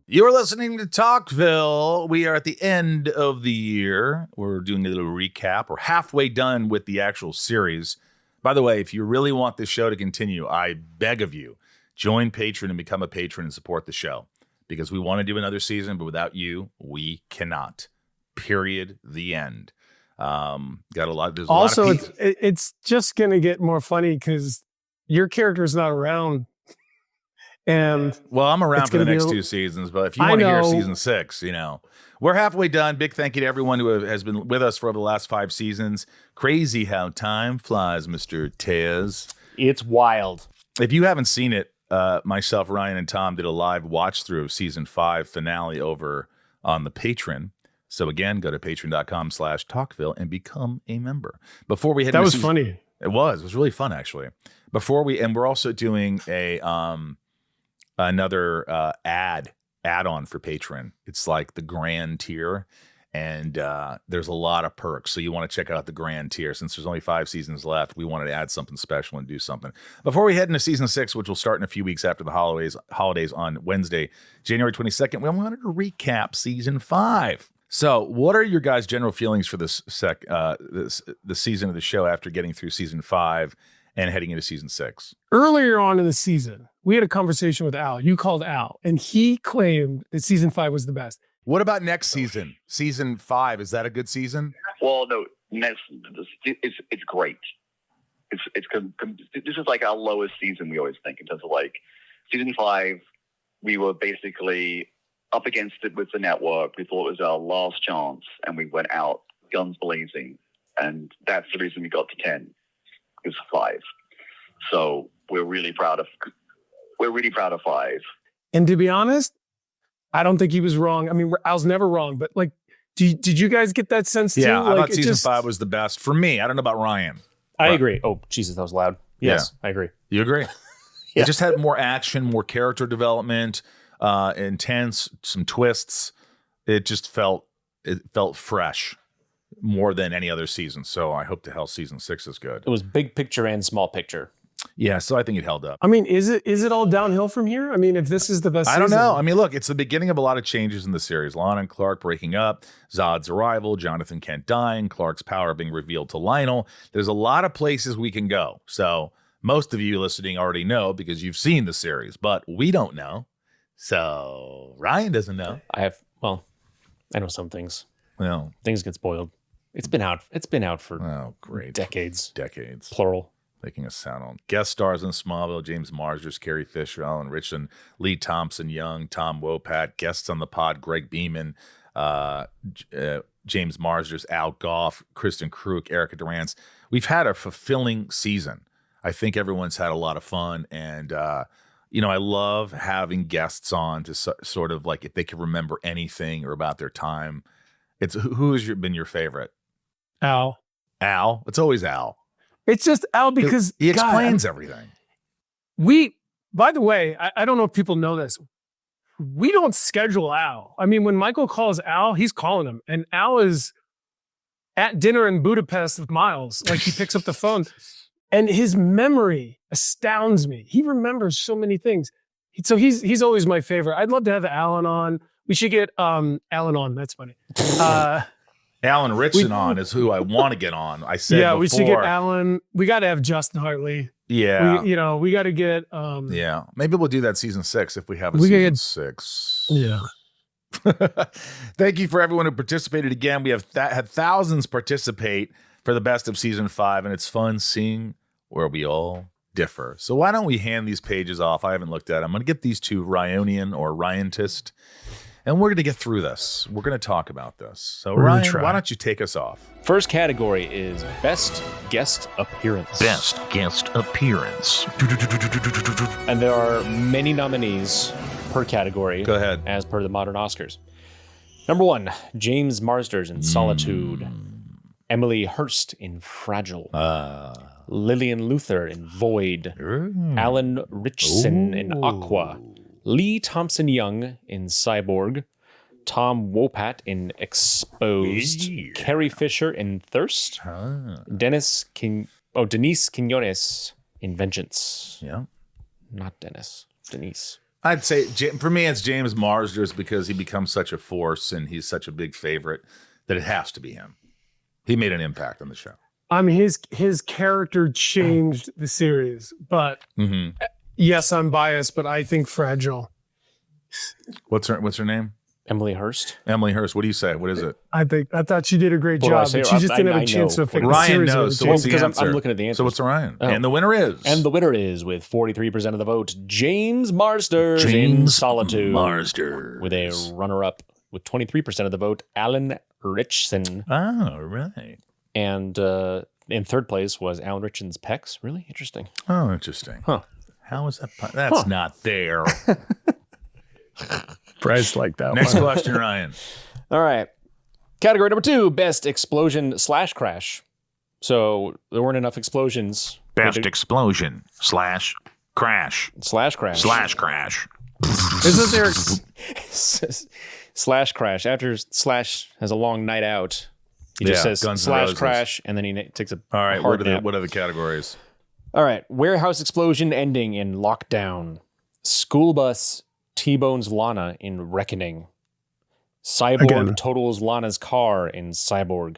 You're listening to Talkville. We are at the end of the year. We're doing a little recap. We're halfway done with the actual series. By the way, if you really want this show to continue, I beg of you, join Patreon and become a patron and support the show. Because we want to do another season, but without you, we cannot. Period. The end. Got a lot. There's also, a lot of it's just going to get more funny because your character's not around. And well, I'm around for the next two seasons, but if you want to hear season 6, we're halfway done. Big thank you to everyone who has been with us for over the last 5 seasons. Crazy how time flies, Mr. Tez. It's wild. If you haven't seen it, myself, Ryan, and Tom did a live watch through of season 5 finale over on the Patreon. So again, go to patreon.com/talkville and become a member. Before we head that was funny. It was really fun actually. We're also doing another add-on for Patreon. It's like the grand tier, and there's a lot of perks. So you want to check out the grand tier. Since there's only 5 seasons left, we wanted to add something special and do something. Before we head into season 6, which will start in a few weeks after the holidays on Wednesday, January 22nd, we wanted to recap season 5. So what are your guys' general feelings for this the season of the show after getting through season 5 and heading into season 6? Earlier on in the season, we had a conversation with Al. You called Al, and he claimed that season 5 was the best. What about next season? Season 5, is that a good season? Well, no, it's great. This is like our lowest season, we always think, in terms of like season 5, we were basically up against it with the network. We thought it was our last chance, and we went out guns blazing, and that's the reason we got to 10. Is 5. So we're really proud of 5. And to be honest, I don't think he was wrong. I mean, Al's never wrong, but like, did you guys get that sense too? Yeah, I like, thought season 5 was the best for me. I don't know about Ryan. I agree. Oh, Jesus, that was loud. Yes, yeah. I agree. You agree? Yeah. It just had more action, more character development, intense, some twists. It felt fresh more than any other season. So I hope to hell season 6 is good. It was big picture and small picture. Yeah, so I think it held up. I mean, is it all downhill from here? I mean, if this is the best I don't know. I mean, look, it's the beginning of a lot of changes in the series. Lana and Clark breaking up, Zod's arrival, Jonathan Kent dying, Clark's power being revealed to Lionel. There's a lot of places we can go. So most of you listening already know because you've seen the series, but we don't know. So Ryan doesn't know. I know some things. Well, things get spoiled. It's been out for decades. Plural. Making a sound on. Guest stars in Smallville: James Marsters, Carrie Fisher, Alan Richtson, Lee Thompson Young, Tom Wopat. Guests on the pod: Greg Beeman, James Marsters, Al Goff, Kristen Kruk, Erica Durance. We've had a fulfilling season. I think everyone's had a lot of fun, and I love having guests on to sort of like if they can remember anything or about their time. It's who has been your favorite? Al. It's always Al. It's just Al because he explains everything. By the way, I don't know if people know this. We don't schedule Al. I mean, when Michael calls Al, he's calling him. And Al is at dinner in Budapest with Miles. Like he picks up the phone. And his memory astounds me. He remembers so many things. So he's always my favorite. I'd love to have Alan on. We should get Alan on. That's funny. Alan Richtson on is who I want to get on. I said before. We should get Alan. We got to have Justin Hartley. Yeah. We got to get. Yeah. Maybe we'll do that season 6 if we have a season 6. Yeah. Thank you for everyone who participated again. We have had thousands participate for the best of season 5, and it's fun seeing where we all differ. So why don't we hand these pages off? I haven't looked at them. I'm going to get these to Ryonian or Ryantist, and we're going to get through this. We're going to talk about this. So Ryan, why don't you take us off? First category is Best Guest Appearance. Best Guest Appearance. And there are many nominees per category. Go ahead. As per the modern Oscars. Number 1, James Marsters in Solitude. Emily Hirst in Fragile. Lillian Luthor in Void. Alan Richtson in Aqua. Lee Thompson Young in Cyborg. Tom Wopat in Exposed. Carrie Fisher in Thirst. Denise Quiñones in Vengeance. Yeah. Not Dennis. Denise. I'd say for me, it's James Marsters because he becomes such a force and he's such a big favorite that it has to be him. He made an impact on the show. I mean, his character changed the series, but yes, I'm biased, but I think Fragile. What's her name? Emily Hirst. Emily Hirst. What do you say? What is it? I thought she did a great What do I job, say? but she just didn't have I a chance to know. affect the Ryan series. knows. So what's the Because answer? I'm looking at the answer. So what's Ryan? Oh. And the winner is. And the winner is, with 43% of the vote, James Marsters in Solitude. Marsters. With a runner-up with 23% of the vote, Alan Richtson. Oh, right. And in third place was Alan Richson's Pecs. Really interesting. Oh, interesting. Huh. How is that? That's not there. Price like that. Next question, Ryan. All right. Category number 2, best explosion / crash. So there weren't enough explosions. Best explosion / crash / crash. / crash. Isn't there? / crash. After Slash has a long night out, he just says Guns N' Roses. / crash, and then he takes a All right. hard nap. What are the categories? All right. Warehouse explosion ending in Lockdown. School bus T-bones Lana in Reckoning. Cyborg Again. totals Lana's car in Cyborg.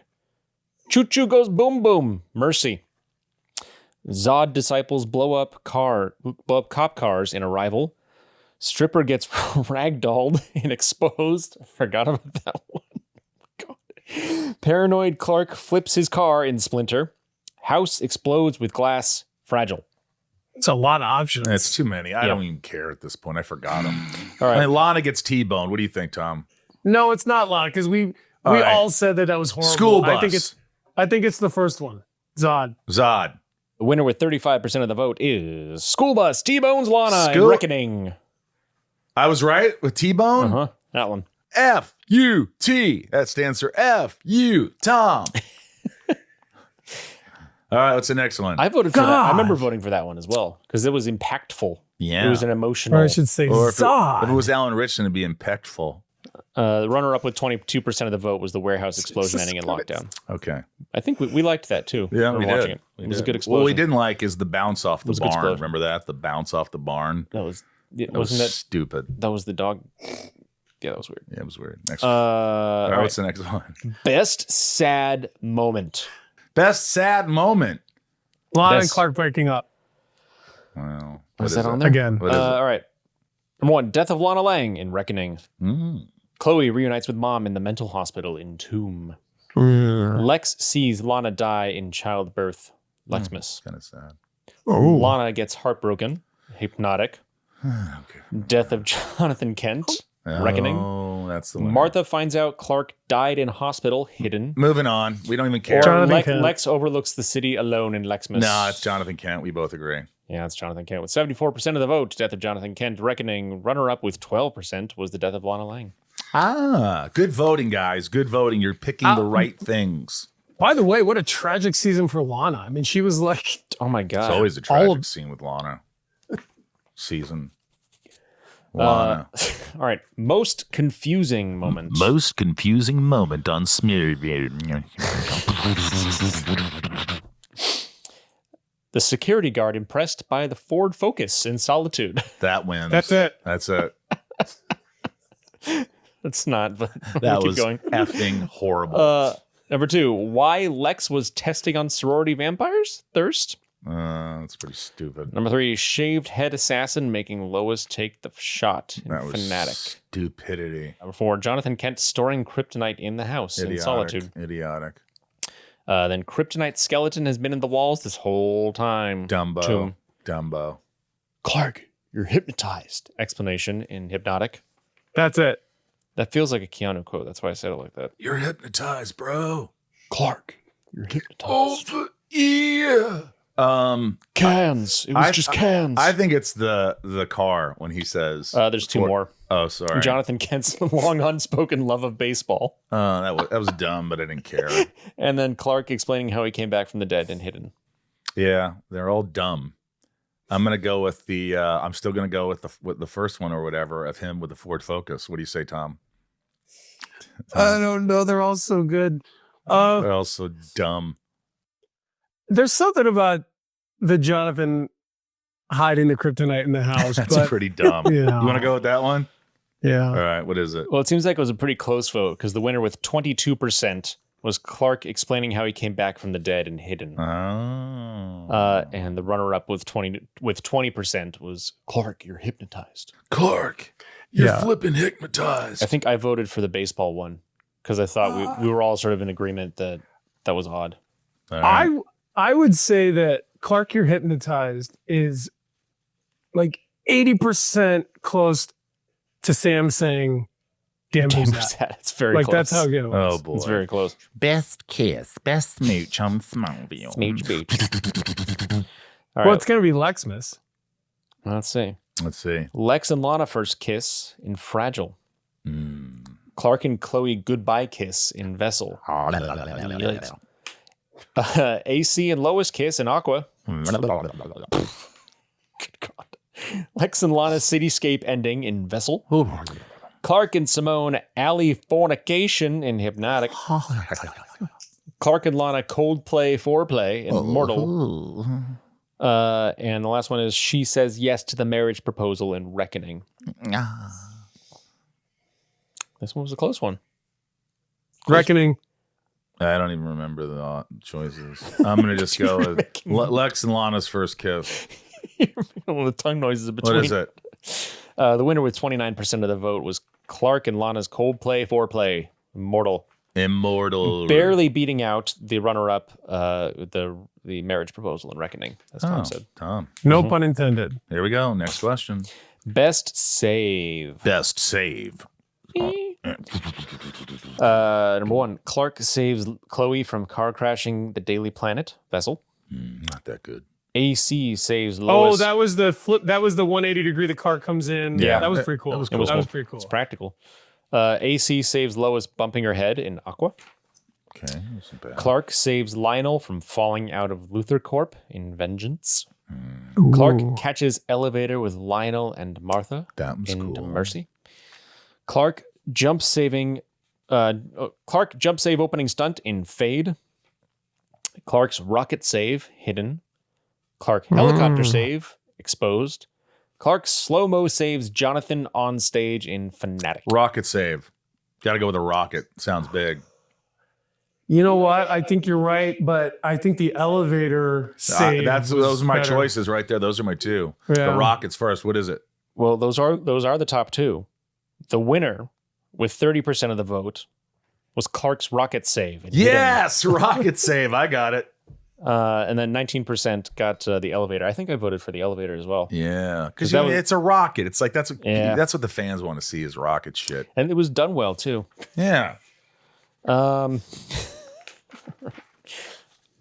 Choo Choo goes boom boom. Mercy. Zod disciples blow up cop cars in Arrival. Stripper gets ragdolled in Exposed. Forgot about that one. God. Paranoid Clark flips his car in Splinter. House explodes with glass. Fragile. It's a lot of options. It's too many. I don't even care at this point. I forgot them. All right. I mean, Lana gets T-boned. What do you think, Tom? No, it's not Lana because we right. all said that was horrible. School bus. I think it's the first one. Zod. Zod. The winner with 35% of the vote is School Bus T-bones Lana in Reckoning. I was right with T-bone? That one. F-U-T. That stands for F-U, Tom. All right, what's the next one? I voted for that. I remember voting for that one as well because it was impactful. Yeah. It was an emotional. Or I should say Or if Zod. it was Alan Richson, it'd be impactful. The runner-up with 22% of the vote was the warehouse explosion ending in Lockdown. Okay. I think we liked that too. Yeah, we we were watching did. it. We It was did. a good explosion. What we didn't like is the bounce off the was a good barn. explosion. Remember that? The bounce off the barn. That was That was wasn't that stupid. that was the dog. Yeah, that was weird. Yeah, it was weird. Next All right. what's the next one? Best sad moment. Best sad moment. Lana and Best- Clark breaking up Well, Was what that is on it? there? again. What is it? All right. Number 1, death of Lana Lang in Reckoning. Chloe reunites with mom in the mental hospital in Tomb. Lex sees Lana die in childbirth. Lexmas. Kind of sad. Lana gets heartbroken. Hypnotic. Okay. Death of Jonathan Kent. Reckoning. Oh, that's the one. Martha finds out Clark died in hospital, hidden. Moving on. We don't even care. Or Jonathan Kent. Lex overlooks the city alone in Lexmas. No, it's Jonathan Kent. We both agree. Yeah, it's Jonathan Kent. With 74% of the vote, death of Jonathan Kent. Reckoning. Runner-up with 12% was the death of Lana Lang. Good voting, guys. Good voting. You're picking the right things. By the way, what a tragic season for Lana. I mean, she was like, Oh my God. It's always a tragic scene with Lana. Season. Lana. All right. Most confusing moment. Most confusing moment on Smallville. The security guard impressed by the Ford Focus in Solitude. That wins. that's it. That's it. That's not, but That keep was going. effing horrible. Number 2, why Lex was testing on sorority vampires? Thirst. That's pretty stupid. Number 3, shaved head assassin making Lois take the shot in That was Fanatic. stupidity. Number 4, Jonathan Kent storing kryptonite in the house in Solitude. Idiotic. Then kryptonite skeleton has been in the walls this whole time. Dumbo. Tomb. Dumbo. Clark, you're hypnotized. Explanation in Hypnotic. That's it. That feels like a Keanu quote. That's why I said it like that. You're hypnotized, bro. Clark, you're hypnotized. Yeah. Cans. It was just cans. I think it's the car when he says. There's 2 more. Oh, sorry. Jonathan Kent's long unspoken love of baseball. That was dumb, but I didn't care. And then Clark explaining how he came back from the dead and hidden. Yeah, they're all dumb. I'm gonna go with the. I'm still gonna go with the first one or whatever of him with the Ford Focus. What do you say, Tom? I don't know. They're all so good. They're all so dumb. There's something about the Jonathan hiding the kryptonite in the house. That's but, pretty dumb. Yeah. You want to go with that one? Yeah. All right. What is it? Well, it seems like it was a pretty close vote because the winner with 22% was Clark explaining how he came back from the dead and hidden. Oh. And the runner-up with 20% was Clark, you're hypnotized. Clark, you're flipping hypnotized. I think I voted for the baseball one because I thought we were all sort of in agreement that was odd. All right. I would say that Clark, you're hypnotized is like 80% close to Sam saying, damn, who's that? It's very Like, close. that's how good it was. Oh, boy. It's very close. Best kiss, best smooch on Smallville. Smooch booch. All Well, right, it's going to be Lexmas. let's see. Let's see. Lex and Lana first kiss in Fragile. Clark and Chloe goodbye kiss in Vessel. AC and Lois kiss in Aqua. Good God. Lex and Lana's cityscape ending in Vessel. Clark and Simone alley fornication in Hypnotic. Clark and Lana Coldplay foreplay in Mortal. And the last one is she says yes to the marriage proposal in Reckoning. This one was a close one. Reckoning. I don't even remember the choices. I'm going to just go with Lex and Lana's first kiss. The tongue noises in between. What is it? The winner with 29% of the vote was Clark and Lana's Coldplay foreplay, Immortal. Barely beating out the runner-up, the marriage proposal in Reckoning, as Tom said. Tom. No pun intended. Here we go. Next question. Best save. Best save. Number one, Clark saves Chloe from car crashing the Daily Planet Vessel. Not that good. AC saves Lois. Oh, that was the flip. That was the 180 degree. The car comes in. Yeah. That was pretty cool. That was It was cool. cool. pretty cool. It's practical. AC saves Lois bumping her head in Aqua. Okay. Wasn't bad. Clark saves Lionel from falling out of Luthor Corp in Vengeance. Ooh. Clark catches elevator with Lionel and Martha That was in cool. Mercy. Clark jump save opening stunt in Fade. Clark's rocket save hidden. Clark helicopter save exposed. Clark slow-mo saves Jonathan on stage in Fanatic. Rocket save. Got to go with a rocket. Sounds big. You know what? I think you're right, but I think the elevator save. Those are my better. choices right there. Those are my two. Yeah. The rockets first. What is it? Well, those are the top two. The winner with 30% of the vote was Clark's rocket save. in Yes, rocket save. I got it. Hidden. And then 19% got the elevator. I think I voted for the elevator as well. Yeah, because that was- it's a rocket. It's like that's what the fans want to see is rocket shit. And it was done well too. Yeah.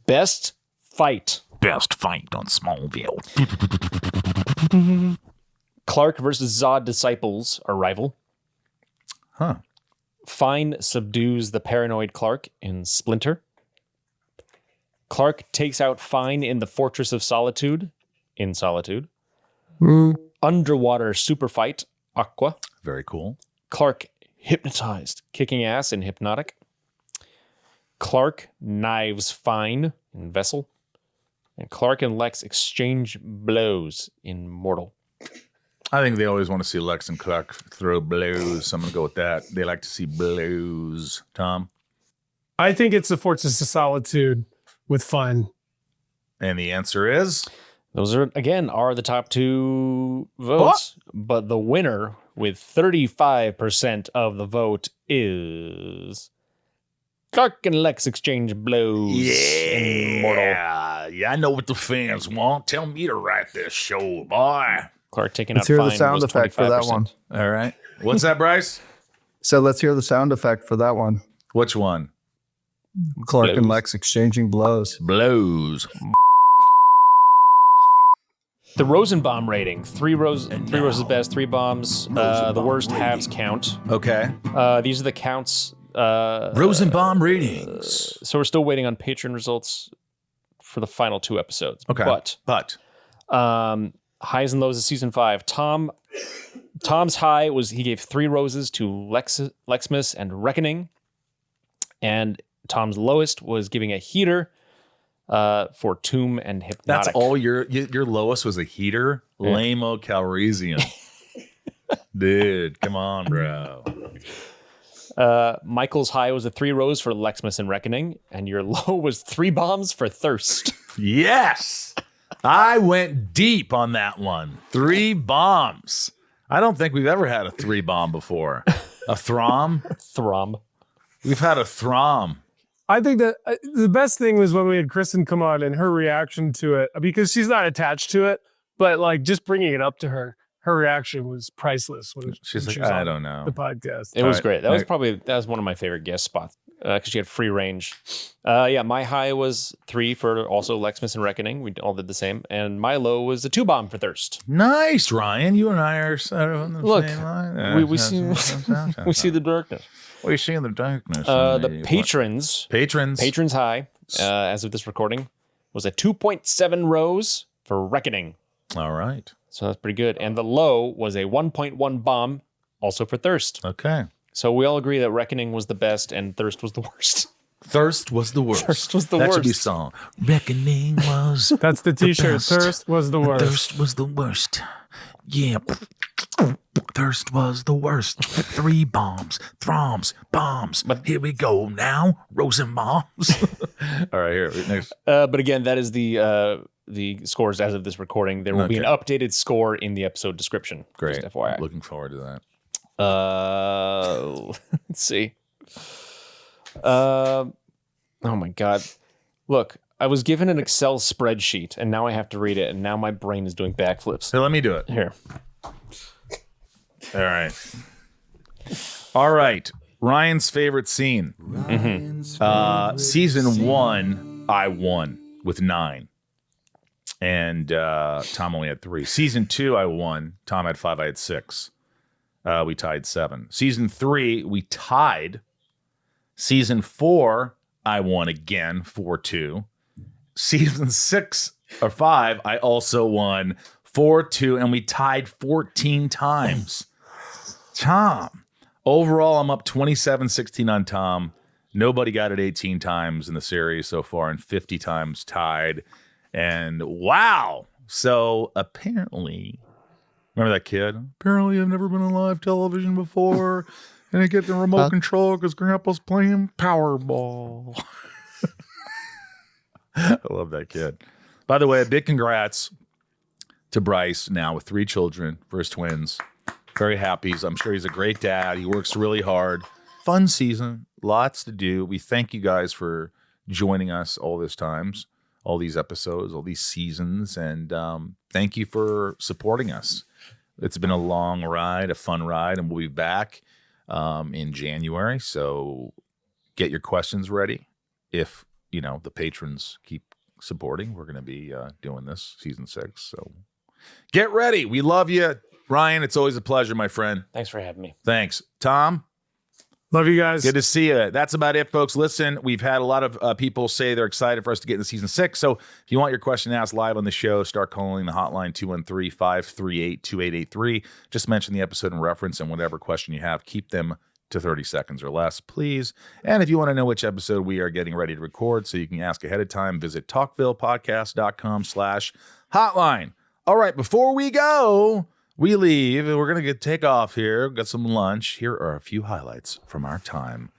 Best fight. Best fight on Smallville. Clark versus Zod Disciples Arrival. Huh. Fine subdues the paranoid Clark in Splinter. Clark takes out Fine in the Fortress of Solitude in Solitude. Underwater super fight Aqua. Very cool. Clark hypnotized, kicking ass in Hypnotic. Clark knives Fine in Vessel. And Clark and Lex exchange blows in Mortal. I think they always want to see Lex and Clark throw blows. So I'm going to go with that. They like to see blows. Tom? I think it's the Fortress of Solitude with fun. And the answer is? Those are the top two votes. But the winner with 35% of the vote is Clark and Lex exchange blows in Mortal. Yeah, I know what the fans want. Tell me to write this show, boy. Clark taking Let's out hear Fine the sound was effect for that 25%. one. All right. What's that, Bryce? So let's hear the sound effect for that one. Which one? Clark and Blows. Lex exchanging blows. Blows. The Rosenbaum rating: three roses best, 3 bombs. The worst halves count. Okay. These are the counts. Rosenbaum ratings. So we're still waiting on Patron results for the final 2 episodes. Okay. But highs and lows of season 5. Tom's high was he gave 3 roses to Lexmas and Reckoning, and Tom's lowest was giving a heater for Tomb and Hypnotic. That's all your lowest was a heater? Yeah. Lame-o Calrissian. Dude, come on, bro. Michael's high was a 3 rows for Lexmas and Reckoning, and your low was 3 bombs for Thirst. Yes. I went deep on that one. 3 bombs. I don't think we've ever had a 3 bomb before. A throm? Throm. We've had a throm. I think that the best thing was when we had Kristen come on and her reaction to it, because she's not attached to it, but like just bringing it up to her reaction was priceless. She's when like, she was I on don't know. the podcast. It was right. great. That was one of my favorite guest spots because she had free range. My high was 3 for also Lexmas and Reckoning. We all did the same. And my low was a 2 bomb for Thirst. Nice, Ryan. You and I are on the Look, same line. we see the darkness. We see the darkness. The patrons high, as of this recording, was a 2.7 rows for Reckoning. All right. So that's pretty good. And the low was a 1.1 bomb, also for Thirst. Okay. So we all agree that Reckoning was the best and Thirst was the worst. Thirst was the worst. Thirst was the that worst. Should be song. Reckoning was That's the t-shirt. best. Thirst was the worst. Thirst was the worst. Yeah. Thirst was the worst. 3 bombs, throms, bombs. But here we go now. Rosen bombs. All right, here next. But again, that is the scores as of this recording. There will be an updated score in the episode description. Great. Just FYI. Looking forward to that. Let's see. Oh my God. Look, I was given an Excel spreadsheet and now I have to read it and now my brain is doing backflips. So let me do it. Here. All right. Ryan's favorite scene. Season 1, I won with 9. And Tom only had 3. Season 2, I won. Tom had 5. I had 6. We tied 7. Season 3, we tied. Season 4, I won again, 4-2. Season 6 or 5, I also won 4-2, and we tied 14 times. Tom. Overall, I'm up 27-16 on Tom. Nobody got it 18 times in the series so far, and 50 times tied. And wow. So apparently, remember that kid? Apparently, I've never been on live television before. And I get the remote control because Grandpa's playing Powerball. I love that kid. By the way, a big congrats to Bryce now with 3 children for his twins. Very happy. I'm sure he's a great dad. He works really hard. Fun season. Lots to do. We thank you guys for joining us all these times, all these episodes, all these seasons. And thank you for supporting us. It's been a long ride, a fun ride, and we'll be back in January. So get your questions ready. If, the patrons keep supporting, we're going to be doing this season 6. So get ready. We love you. Ryan, it's always a pleasure, my friend. Thanks for having me. Thanks. Tom? Love you guys. Good to see you. That's about it, folks. Listen, we've had a lot of people say they're excited for us to get into season 6. So if you want your question asked live on the show, start calling the hotline 213-538-2883. Just mention the episode and reference, and whatever question you have, keep them to 30 seconds or less, please. And if you want to know which episode we are getting ready to record so you can ask ahead of time, visit talkvillepodcast.com/hotline. All right, before we go, we leave. We're going to take off here. Got some lunch. Here are a few highlights from our time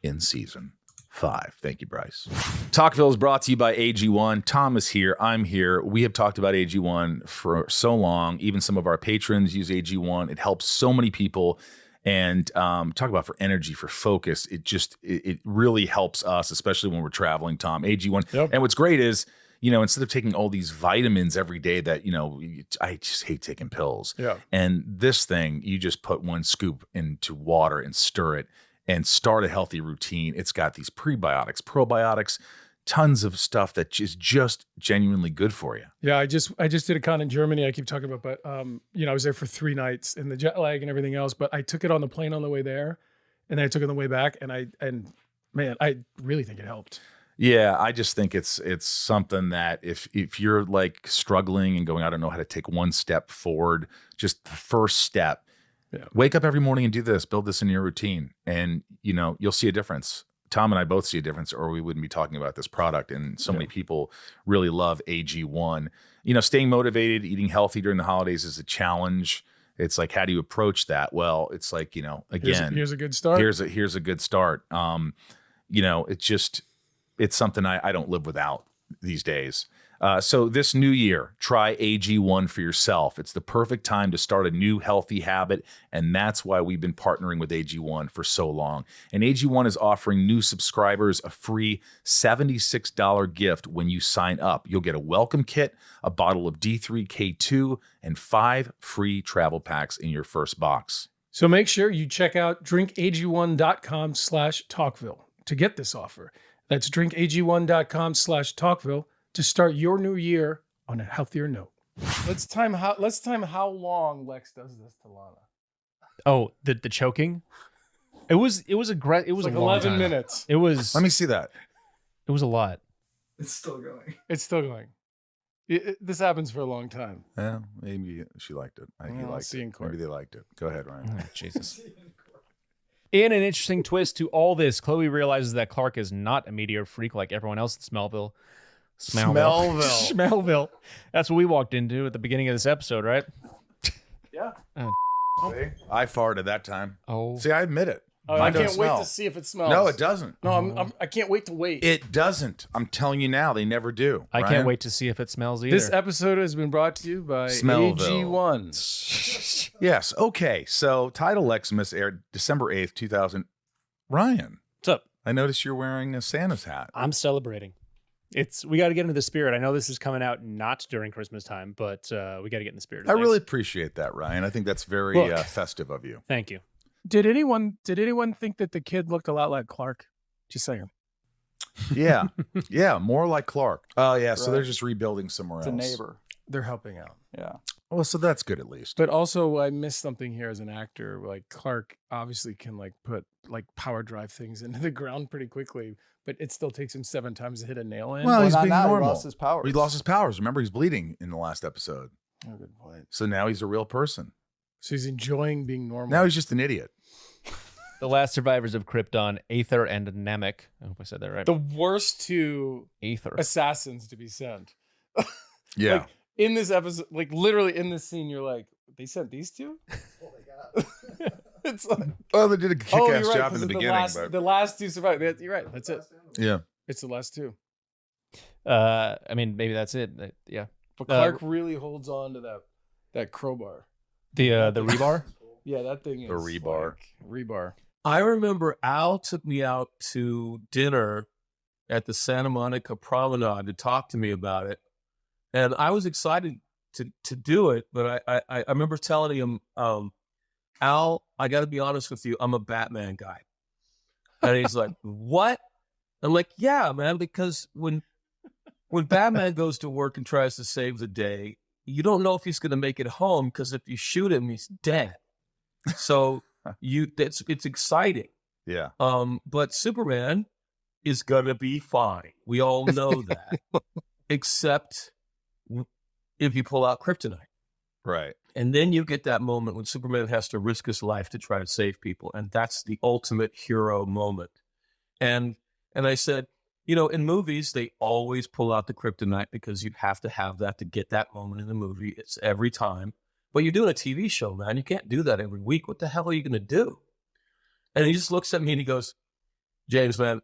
in season 5. Thank you, Bryce. Talkville is brought to you by AG1. Tom is here. I'm here. We have talked about AG1 for so long. Even some of our patrons use AG1. It helps so many people. And talk about for energy, for focus. It really helps us, especially when we're traveling, Tom. AG1. Yep. And what's great is, instead of taking all these vitamins every day that, I just hate taking pills. Yeah. And this thing, you just put 1 scoop into water and stir it and start a healthy routine. It's got these prebiotics, probiotics, tons of stuff that is just genuinely good for you. Yeah, I just did a con in Germany. I keep talking about, but I was there for 3 nights and the jet lag and everything else. But I took it on the plane on the way there, and then I took it on the way back. And I really think it helped. Yeah, I just think it's something that if you're like struggling and going, I don't know how to take 1 step forward, just the first step. Yeah. Wake up every morning and do this. Build this in your routine, and you'll see a difference. Tom and I both see a difference, or we wouldn't be talking about this product. And so many people really love AG1. You know, staying motivated, eating healthy during the holidays is a challenge. It's like, how do you approach that? Well, it's like, you know, again, here's a good start. Here's a good start. You know, it's something I don't live without these days. So this new year, try AG1 for yourself. It's the perfect time to start a new healthy habit, and that's why we've been partnering with AG1 for so long. And AG1 is offering new subscribers a free $76 gift when you sign up. You'll get a welcome kit, a bottle of D3K2, and 5 free travel packs in your first box. So make sure you check out drinkag1.com/talkville to get this offer. That's drinkag1.com/talkville to start your new year on a healthier note. Let's time how long Lex does this to Lana. Oh, the choking. It was like like a long 11 time. minutes. It was. Let me see that. It was a lot. It's still going. It's still going. This happens for a long time. Yeah, maybe she liked it. He I'll liked see it. in court. Maybe they liked it. Go ahead, Ryan. Oh, Jesus. In an interesting twist to all this, Chloe realizes that Clark is not a meteor freak like everyone else in Smallville. Smallville. That's what we walked into at the beginning of this episode, right? Yeah. See? I farted that time. Oh. See, I admit it. I Mine don't can't wait smell. to see if it smells. No, it doesn't. No, I can't wait to wait. It doesn't. I'm telling you now, they never do. I Ryan? can't wait to see if it smells either. This episode has been brought to you by Smallville. AG1. Yes. Okay. So, title Lexmas aired December 8th, 2000. Ryan, What's up? I noticed you're wearing a Santa's hat. I'm celebrating. We got to get into the spirit. I know this is coming out not during Christmas time, but we got to get in the spirit. I really appreciate that, Ryan. I think that's very Look. festive of you. Thank you. Did anyone think that the kid looked a lot like Clark? Just saying. Yeah. Yeah. More like Clark. Oh, yeah. So Right. they're just rebuilding somewhere It's a else. neighbor. They're helping out. Yeah. Well, so that's good at least. But also, I missed something here as an actor. Like Clark obviously can like put like power drive things into the ground pretty quickly, but it still takes him 7 times to hit a nail in. Well, he's not being now. normal. He lost his powers. He lost his powers. Remember, he's bleeding in the last episode. Oh, good point. So now he's a real person. So he's enjoying being normal. Now he's just an idiot. The last survivors of Krypton, Aether and Namek. I hope I said that right. the worst 2 Aether. assassins to be sent. Yeah. Like, in this episode, like literally in this scene, you're like, they sent these 2? Oh my god! It's like, Oh, they did a kick-ass you're right, job 'cause in the it's beginning. the last 2 survived. You're right. That's it. Yeah. It's the last 2. I mean, maybe that's it. Yeah. But Clark really holds on to that crowbar. The rebar. Yeah, that thing is The rebar. like, rebar. I remember Al took me out to dinner at the Santa Monica Promenade to talk to me about it. And I was excited to do it, but I remember telling him, Al, I got to be honest with you, I'm a Batman guy. And he's like, what? I'm like, yeah, man, because when Batman goes to work and tries to save the day, you don't know if he's going to make it home, because if you shoot him, he's dead. So it's exciting. Yeah. But Superman is gonna be fine. We all know that, except if you pull out kryptonite. Right. And then you get that moment when Superman has to risk his life to try to save people, and that's the ultimate hero moment. And I said, you know, in movies they always pull out the kryptonite because you have to have that to get that moment in the movie. It's every time. But you're doing a TV show, man. You can't do that every week. What the hell are you going to do? And he just looks at me and he goes, James, man,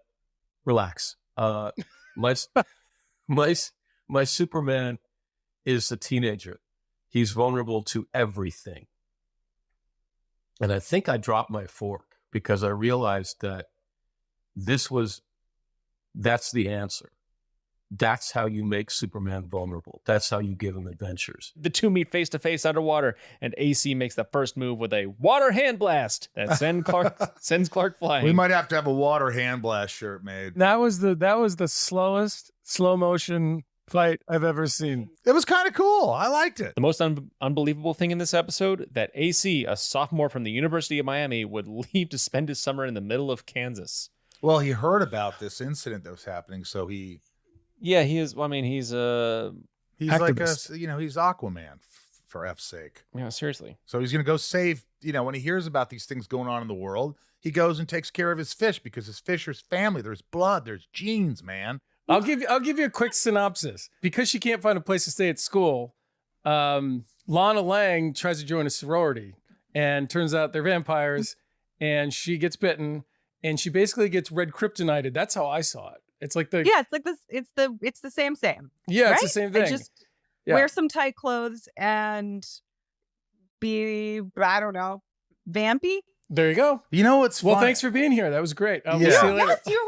relax. My Superman is a teenager. He's vulnerable to everything. And I think I dropped my fork because I realized that that's the answer. That's how you make Superman vulnerable. That's how you give him adventures. The 2 meet face to face underwater, and AC makes the first move with a water hand blast that sends Clark flying. We might have to have a water hand blast shirt made. That was the slowest slow motion fight I've ever seen. It was kind of cool. I liked it. The most unbelievable thing in this episode, that AC, a sophomore from the University of Miami, would leave to spend his summer in the middle of Kansas. Well, he heard about this incident that was happening, so he Yeah, he is. Well, I mean, he's like Activist. he's Aquaman, for F's sake. Yeah, seriously. So he's going to go save, when he hears about these things going on in the world, he goes and takes care of his fish because his fish are his family. There's blood, there's genes, man. I'll give you a quick synopsis. Because she can't find a place to stay at school, Lana Lang tries to join a sorority, and turns out they're vampires, and she gets bitten, and she basically gets red kryptonited. That's how I saw it. It's like it's like this. It's the same. Yeah, right? it's the same thing. Just wear some tight clothes and be, I don't know, vampy. There you go. You know what's Well, fun? thanks for being here. That was great. We'll Yeah. see you later. Yes, you're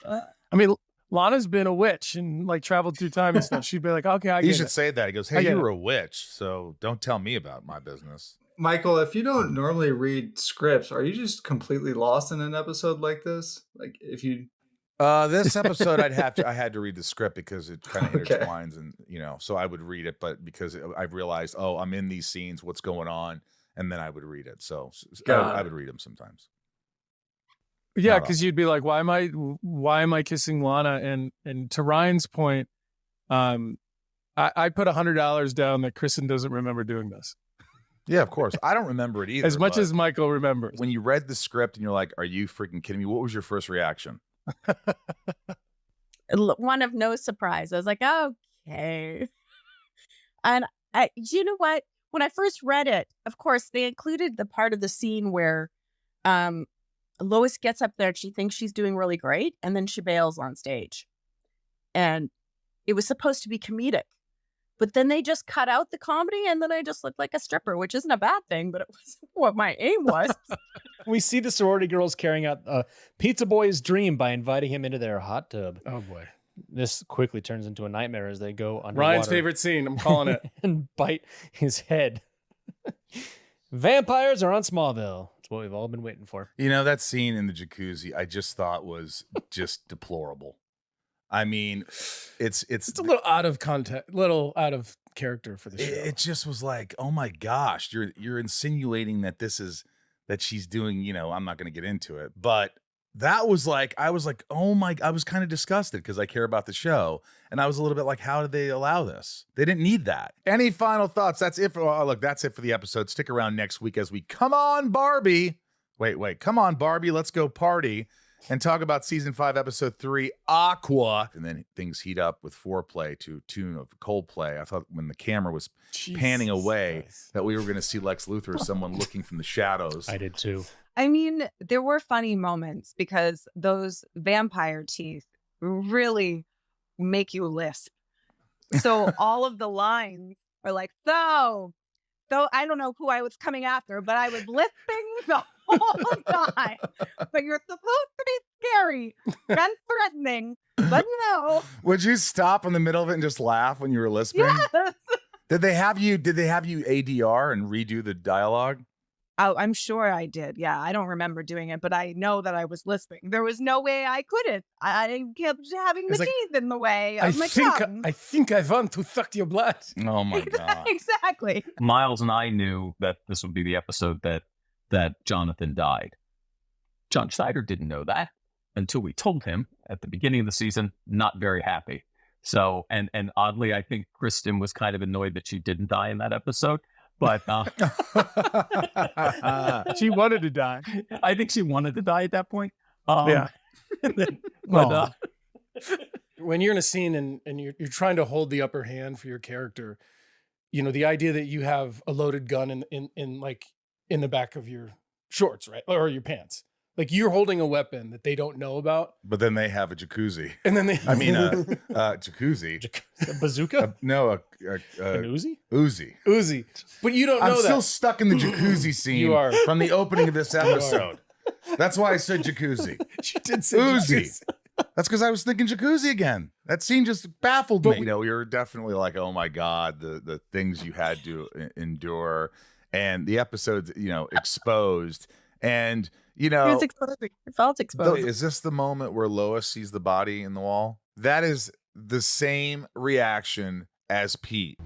welcome. I mean, Lana's been a witch and like traveled through time and stuff. She'd be like, okay, I You get should it. say that. He goes, I hey, get you it. were a witch, so don't tell me about my business. Michael, if you don't normally read scripts, are you just completely lost in an episode like this? Like if you This episode, I had to read the script because it kind of Okay. intertwines, and so I would read it, but because I realized, I'm in these scenes, what's going on, and then I would read it. So Got I it. would read them sometimes. Yeah, Not because you'd be like, why am I kissing Lana? And to Ryan's point, I put $100 down that Kristen doesn't remember doing this. Yeah, of course. I don't remember it either. As much but as Michael remembers. when you read the script and you're like, are you freaking kidding me? What was your first reaction? One of no surprise. I was like, okay. And you know what? When I first read it, of course, they included the part of the scene where Lois gets up there and she thinks she's doing really great, and then she bails on stage. And it was supposed to be comedic. But then they just cut out the comedy, and then I just looked like a stripper, which isn't a bad thing, but it wasn't what my aim was. We see the sorority girls carrying out Pizza Boy's dream by inviting him into their hot tub. Oh, boy. This quickly turns into a nightmare as they go underwater. Ryan's favorite scene. I'm calling it. And bite his head. Vampires are on Smallville. That's what we've all been waiting for. That scene in the jacuzzi, I just thought was just deplorable. I mean, it's It's a little out of context, little out of character for the show. it just was like, oh my gosh, you're insinuating that she's doing, I'm not going to get into it, but that was like, I was like, I was kind of disgusted because I care about the show, and I was a little bit like, how did they allow this? They didn't need that. Any final thoughts? That's it for that's it for the episode. Stick around next week as we come on Barbie. Come on Barbie, let's go party. And talk about season 5, episode 3, Aqua. And then things heat up with foreplay to a tune of Coldplay. I thought when the camera was panning away that we were going to see Lex Luthor as someone looking from the shadows. I did too. I mean, there were funny moments because those vampire teeth really make you lisp. So all of the lines are like, so I don't know who I was coming after, but I was lisping the whole time. But you're supposed to be scary and threatening, but no. Would you stop in the middle of it and just laugh when you were lisping? Yes. Did they have you ADR and redo the dialogue? Oh, I'm sure I did. Yeah, I don't remember doing it, but I know that I was lisping. There was no way I couldn't. I kept having the It's like, teeth in the way of my tongue. I think I want to suck your blood. Oh my God. Exactly. Miles and I knew that this would be the episode that Jonathan died. John Schneider didn't know that until we told him at the beginning of the season. Not very happy. So, and oddly, I think Kristen was kind of annoyed that she didn't die in that episode. But She wanted to die. I think she wanted to die at that point. Yeah. But When you're in a scene and you're trying to hold the upper hand for your character, the idea that you have a loaded gun in the back of your shorts, right? Or your pants. Like you're holding a weapon that they don't know about. But then they have a jacuzzi. And then they Jacuzzi. A bazooka? No, An Uzi? Uzi. Uzi. But you don't know I'm that. still stuck in the jacuzzi scene You are. from the opening of this episode. That's why I said jacuzzi. She did say Uzi. jacuzzi. That's because I was thinking jacuzzi again. That scene just baffled me. You're definitely like, oh my God, the things you had to endure, and the episodes, exposed, and It was exposing. It felt exposed. is this the moment where Lois sees the body in the wall? That is the same reaction as Pete.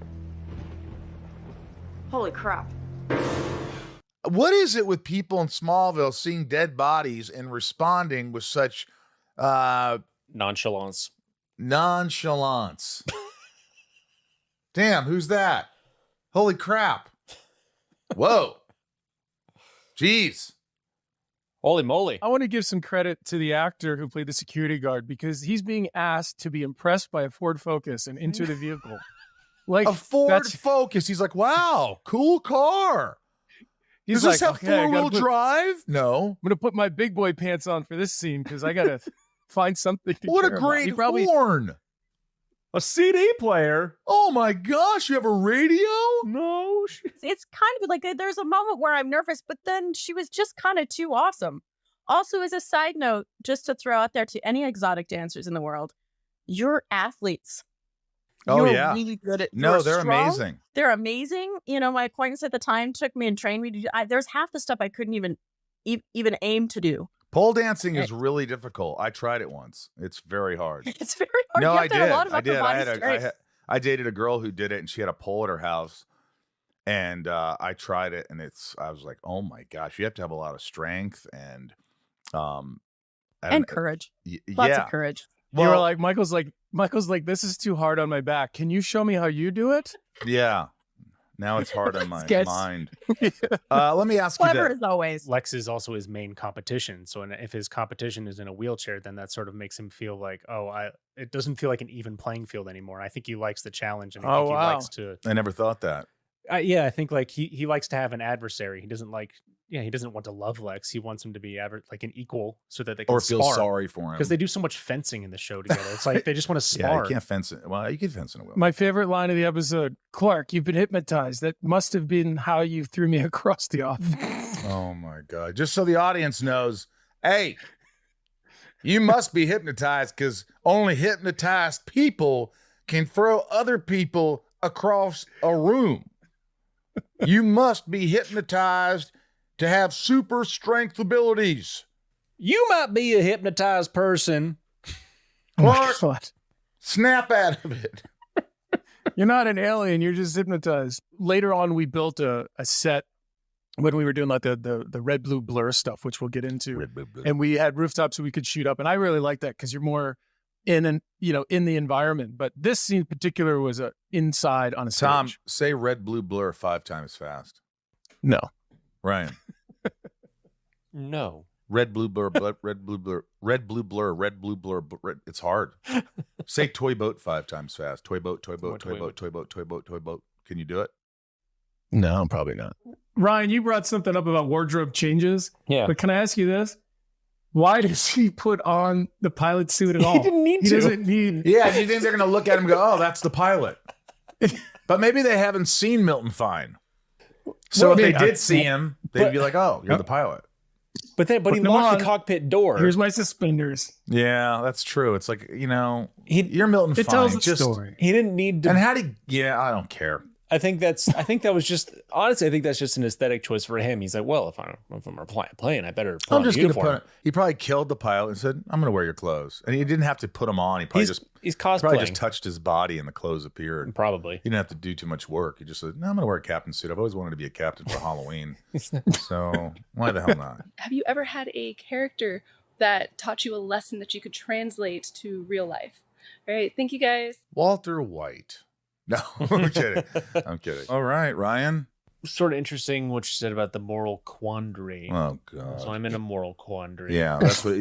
Holy crap. What is it with people in Smallville seeing dead bodies and responding with such Nonchalance. nonchalance? Damn, who's that? Holy crap. Whoa. Jeez. Holy moly. I want to give some credit to the actor who played the security guard because he's being asked to be impressed by a Ford Focus and enter the vehicle. Like A Ford Focus. He's like, wow, cool car. He's Does this like, have okay, I four-wheel gotta put- drive? No. I'm going to put my big boy pants on for this scene because I got to find something to What a care about. great He probably horn. A CD player? Oh my gosh, you have a radio? No. It's kind of like there's a moment where I'm nervous, but then she was just kind of too awesome. Also, as a side note, just to throw out there to any exotic dancers in the world, you're athletes. Oh, You're yeah. really good at. No, you're they're strong. amazing. They're amazing. You know, my acquaintance at the time took me and trained me to do. There's half the stuff I couldn't even aim to do. Pole dancing is really difficult. I tried it once. It's very hard. It's very hard. No, You have I to have did. a lot of I upper did. body strength. I dated a girl who did it, and she had a pole at her house. And I tried it, and I was like, oh my gosh, you have to have a lot of strength and courage. Yeah. Lots of courage. you were like, Michael's like, this is too hard on my back. Can you show me how you do it? Yeah. Now it's hard on my Sketch. mind. Let me ask you Clever this. as always. Lex is also his main competition. So if his competition is in a wheelchair, then that sort of makes him feel like, it doesn't feel like an even playing field anymore. I think he likes the challenge, and I think he likes to. I never thought that. Yeah, I think like he likes to have an adversary. He doesn't he doesn't want to love Lex. He wants him to be like an equal so that they can Or feel spar. sorry for him. Because they do so much fencing in the show together. It's like they just want to Yeah, spar. you can't fence it. Well, you can fence in a wheel. My favorite line of the episode, Clark, you've been hypnotized. That must have been how you threw me across the office. Oh my God. Just so the audience knows, hey, you must be hypnotized because only hypnotized people can throw other people across a room. You must be hypnotized to have super strength abilities. You might be a hypnotized person. Clark, Oh my God. snap out of it. You're not an alien. You're just hypnotized. Later on, we built a set when we were doing like the red, blue blur stuff, which we'll get into. And we had rooftops so we could shoot up. And I really like that because you're more in the environment. But this scene in particular was inside on a stage. Tom, say red, blue, blur 5 times fast. No. Ryan. No. Red, blue, blur, red, blue, blur, red, blue, blur, red, blue, blur. Red. It's hard. Say toy boat 5 times fast. Toy boat, toy boat, toy boat, toy boat, toy boat, toy boat. Can you do it? No, probably not. Ryan, you brought something up about wardrobe changes. Yeah. But can I ask you this? Why does he put on the pilot suit at all? He didn't need He to. doesn't need. Yeah, do you think they're going to look at him and go, oh, that's the pilot? But maybe they haven't seen Milton Fine. So if they did see him, they'd be like, oh, you're the pilot. But he Putting them locked the on. cockpit door. Here's my suspenders. Yeah, that's true. It's like, you're Milton It Fine. tells a Just, story. He didn't need to. And how do you, I don't care. I think that's just honestly, I think that's just an aesthetic choice for him. He's like, well, if I'm a plane, I better put I'm on just a going to uniform. he probably killed the pilot and said, I'm going to wear your clothes. And he didn't have to put them on. He probably He's probably just cosplaying. touched his body and the clothes appeared. Probably. He didn't have to do too much work. He just said, no, I'm going to wear a captain suit. I've always wanted to be a captain for Halloween. So why the hell not? Have you ever had a character that taught you a lesson that you could translate to real life? All right, thank you guys. Walter White. No, I'm kidding. I'm kidding. All right, Ryan. Sort of interesting what you said about the moral quandary. Oh, God. So I'm in a moral quandary. Yeah, that's what,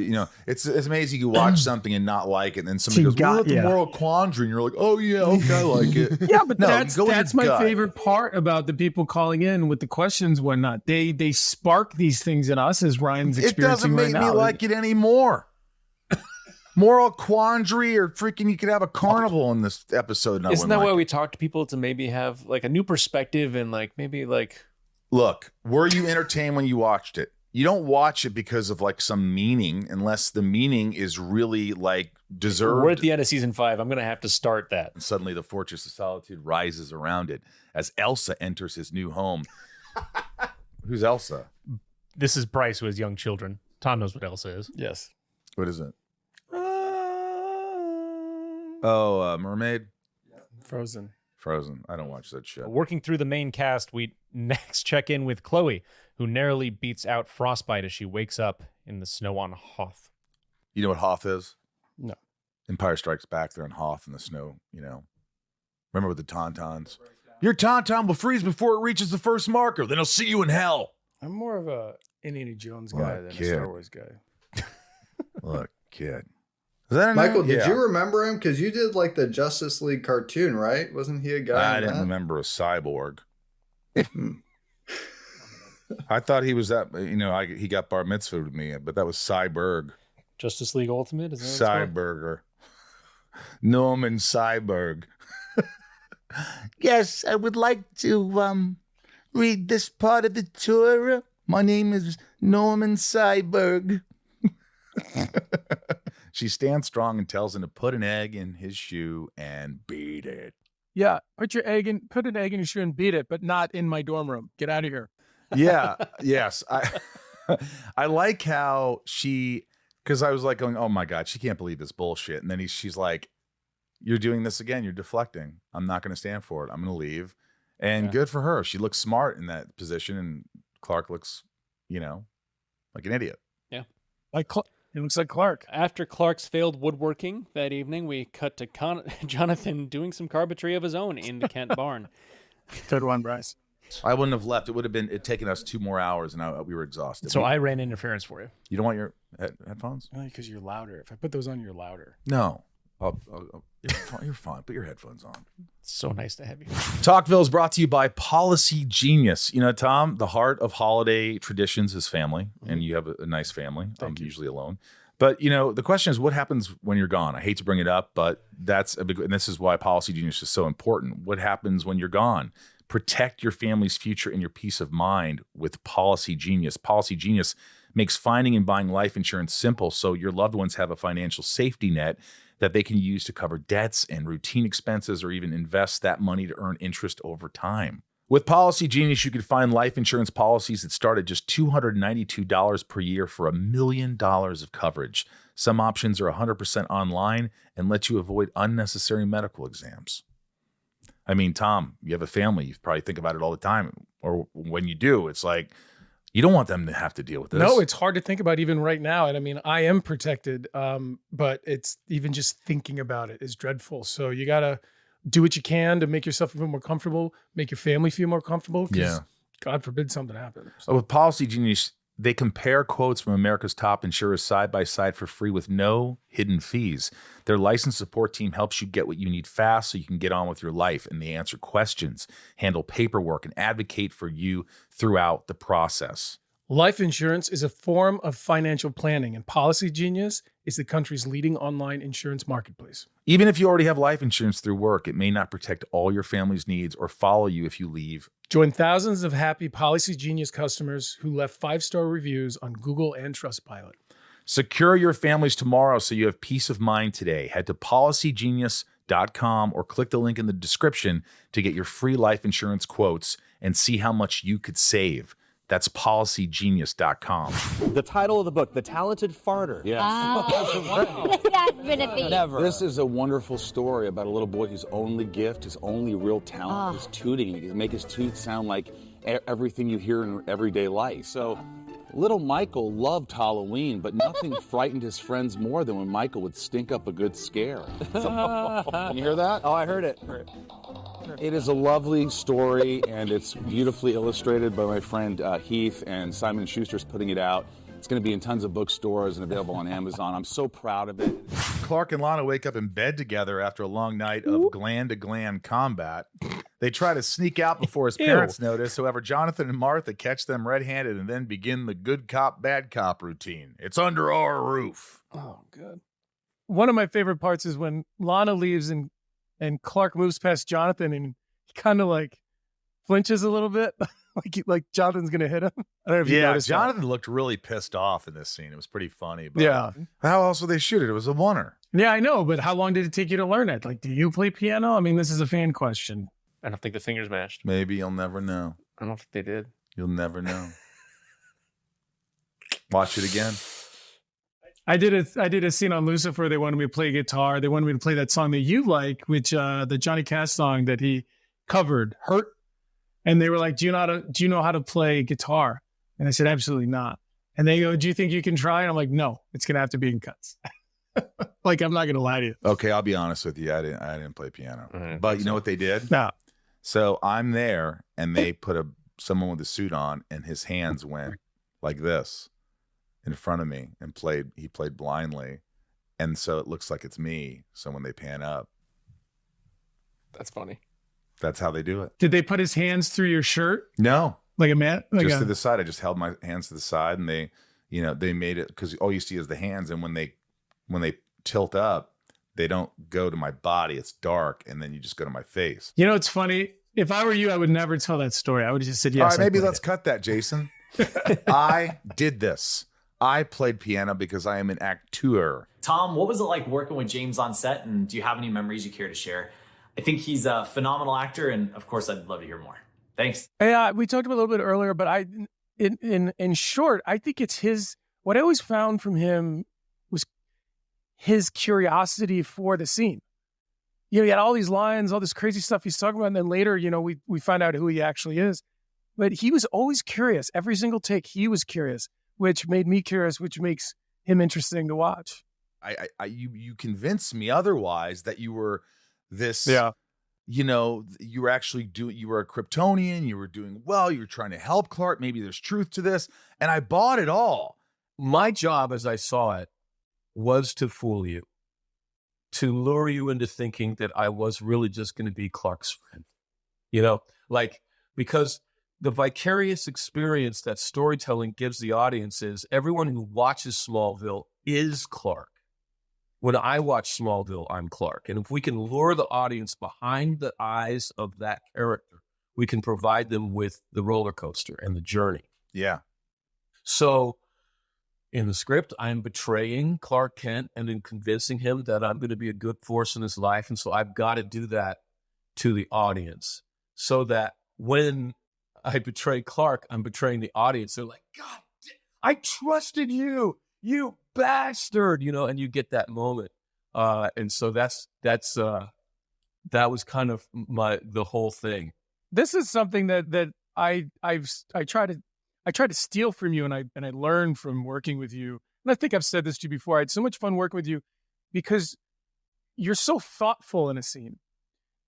it's amazing you watch something and not like it. And then somebody goes, got- well, the yeah. moral quandary. And you're like, oh, yeah, okay, I like it. Yeah, but No, that's go with your my gut. favorite part about the people calling in with the questions and whatnot. They spark these things in us as Ryan's It experiencing doesn't make right me now. like it anymore. Moral quandary or freaking you could have a carnival in this episode. And I Isn't that wouldn't why like we talk to people to maybe have like a new perspective and like maybe like it. Look, were you entertained when you watched it? You don't watch it because of like some meaning unless the meaning is really like deserved. we're at the end of season 5. I'm gonna have to start that. And suddenly the Fortress of Solitude rises around it as Elsa enters his new home. Who's Elsa? This is Bryce who has young children. Tom knows what Elsa is. Yes. What is it? Oh, Mermaid? Frozen. Frozen. I don't watch that shit. Working through the main cast, we next check in with Chloe, who narrowly beats out Frostbite as she wakes up in the snow on Hoth. You know what Hoth is? No. Empire Strikes Back. They're in Hoth in the snow, Remember with the Tauntauns? Your tauntaun will freeze before it reaches the first marker. Then I'll see you in hell. I'm more of a Indiana Jones guy than a Star Wars guy. Look, kid. Is that a Michael, name? did you remember him? Because you did like the Justice League cartoon, right? Wasn't he a guy? I didn't remember a cyborg. I thought he was that. He got bar mitzvah with me, but that was Cyborg. Justice League Ultimate? Is that what it's called? Cyberger. Norman Cyborg. Yes, I would like to read this part of the Torah. My name is Norman Cyborg. She stands strong and tells him to put an egg in his shoe and beat it. Yeah, put an egg in your shoe and beat it, but not in my dorm room. Get out of here. Yeah, yes. I like how because I was like going, oh my God, she can't believe this bullshit. And then she's like, you're doing this again. You're deflecting. I'm not going to stand for it. I'm going to leave. And good for her. She looks smart in that position. And Clark looks, like an idiot. Yeah. It looks like Clark. After Clark's failed woodworking that evening, we cut to Jonathan doing some carpentry of his own in the Kent barn. Good one, Bryce. I wouldn't have left. It would have taken us 2 more hours, and we were exhausted. So I ran interference for you. You don't want your headphones? Only because you're louder. If I put those on, you're louder. No. You're fine. Put your headphones on. So nice to have you. Talkville is brought to you by Policygenius. Tom, the heart of holiday traditions is family, and you have a nice family. I'm usually alone. But, the question is, what happens when you're gone? I hate to bring it up, but that's a big, and this is why Policygenius is so important. What happens when you're gone? Protect your family's future and your peace of mind with Policygenius. Policygenius makes finding and buying life insurance simple so your loved ones have a financial safety net that they can use to cover debts and routine expenses or even invest that money to earn interest over time. With Policygenius, you can find life insurance policies that start at just $292 per year for $1 million of coverage. Some options are 100% online and let you avoid unnecessary medical exams. I mean, Tom, you have a family. You probably think about it all the time. Or when you do, it's like, you don't want them to have to deal with this. No, it's hard to think about even right now. And I mean, I am protected, but it's even just thinking about it is dreadful. So you got to do what you can to make yourself feel more comfortable, make your family feel more comfortable. Yeah. God forbid something happens. So with Policygenius, they compare quotes from America's top insurers side by side for free with no hidden fees. Their licensed support team helps you get what you need fast so you can get on with your life, and they answer questions, handle paperwork, and advocate for you throughout the process. Life insurance is a form of financial planning, and Policygenius is the country's leading online insurance marketplace. Even if you already have life insurance through work, it may not protect all your family's needs or follow you if you leave. Join thousands of happy Policygenius customers who left 5-star reviews on Google and Trustpilot. Secure your families tomorrow so you have peace of mind today. Head to policygenius.com or click the link in the description to get your free life insurance quotes and see how much you could save. That's policygenius.com. The title of the book, The Talented Farter. Yes. Never. This is a wonderful story about a little boy whose only gift, his only real talent is tooting. He can make his toot sound like everything you hear in everyday life. So little Michael loved Halloween, but nothing frightened his friends more than when Michael would stink up a good scare. Can you hear that? Oh, I heard it. It is a lovely story, and it's beautifully illustrated by my friend Heath, and Simon & Schuster's putting it out. It's going to be in tons of bookstores and available on Amazon. I'm so proud of it. Clark and Lana wake up in bed together after a long night of gland-to-gland combat. They try to sneak out before his parents notice. However, Jonathan and Martha catch them red-handed and then begin the good cop, bad cop routine. It's under our roof. Oh, good. One of my favorite parts is when Lana leaves and Clark moves past Jonathan and he kind of like flinches a little bit. like Jonathan's going to hit him. I don't know if you noticed Jonathan that. looked really pissed off in this scene. It was pretty funny. But Yeah. How else would they shoot it? It was a oneer. Yeah, I know. But how long did it take you to learn it? Like, do you play piano? I mean, this is a fan question. I don't think the fingers matched. Maybe you'll never know. I don't think they did. You'll never know. Watch it again. I did a scene on Lucifer. They wanted me to play guitar. They wanted me to play that song that you like, which the Johnny Cash song that he covered, "Hurt." And they were like, "Do you know how to play guitar?" And I said, "Absolutely not." And they go, "Do you think you can try?" And I'm like, "No, it's gonna have to be in cuts." Like, I'm not gonna lie to you. Okay, I'll be honest with you. I didn't play piano. But you know what they did? No. So I'm there, and they put someone with a suit on, and his hands went like this in front of me, and he played blindly, and so it looks like it's me. So when they pan up, That's funny. that's how they do it. Did they put his hands through your shirt No, like a man? just to the side. I just held my hands to the side, and they made it, because all you see is the hands, and when they tilt up, they don't go to my body. It's dark, and then you just go to my face. You know, it's funny. If I were you, I would never tell that story. I would have just said yes. All right, maybe I played let's cut that, Jason. I did this. I played piano because I am an acteur. Tom, what was it like working with James on set, and do you have any memories you care to share? I think he's a phenomenal actor, and of course, I'd love to hear more. Thanks. Yeah, we talked about it a little bit earlier, but in short, I think it's what I always found from him was his curiosity for the scene. You know, he had all these lines, all this crazy stuff he's talking about, and then later, you know, we find out who he actually is. But he was always curious. Every single take, he was curious, which made me curious, which makes him interesting to watch. You convinced me otherwise that you were this. Yeah. You know, you were actually you were a Kryptonian. You were doing well. You were trying to help Clark. Maybe there's truth to this, and I bought it all. My job, as I saw it, was to fool you, to lure you into thinking that I was really just going to be Clark's friend. You know, like, because the vicarious experience that storytelling gives the audience is everyone who watches Smallville is Clark. When I watch Smallville, I'm Clark. And if we can lure the audience behind the eyes of that character, we can provide them with the roller coaster and the journey. Yeah. So in the script, I'm betraying Clark Kent and then convincing him that I'm going to be a good force in his life. And so I've got to do that to the audience so that when I betray Clark, I'm betraying the audience. They're like, God, I trusted you, you bastard, you know, and you get that moment. And so that was kind of the whole thing. This is something that I try to steal from you, and I learned from working with you. And I think I've said this to you before. I had so much fun working with you because you're so thoughtful in a scene,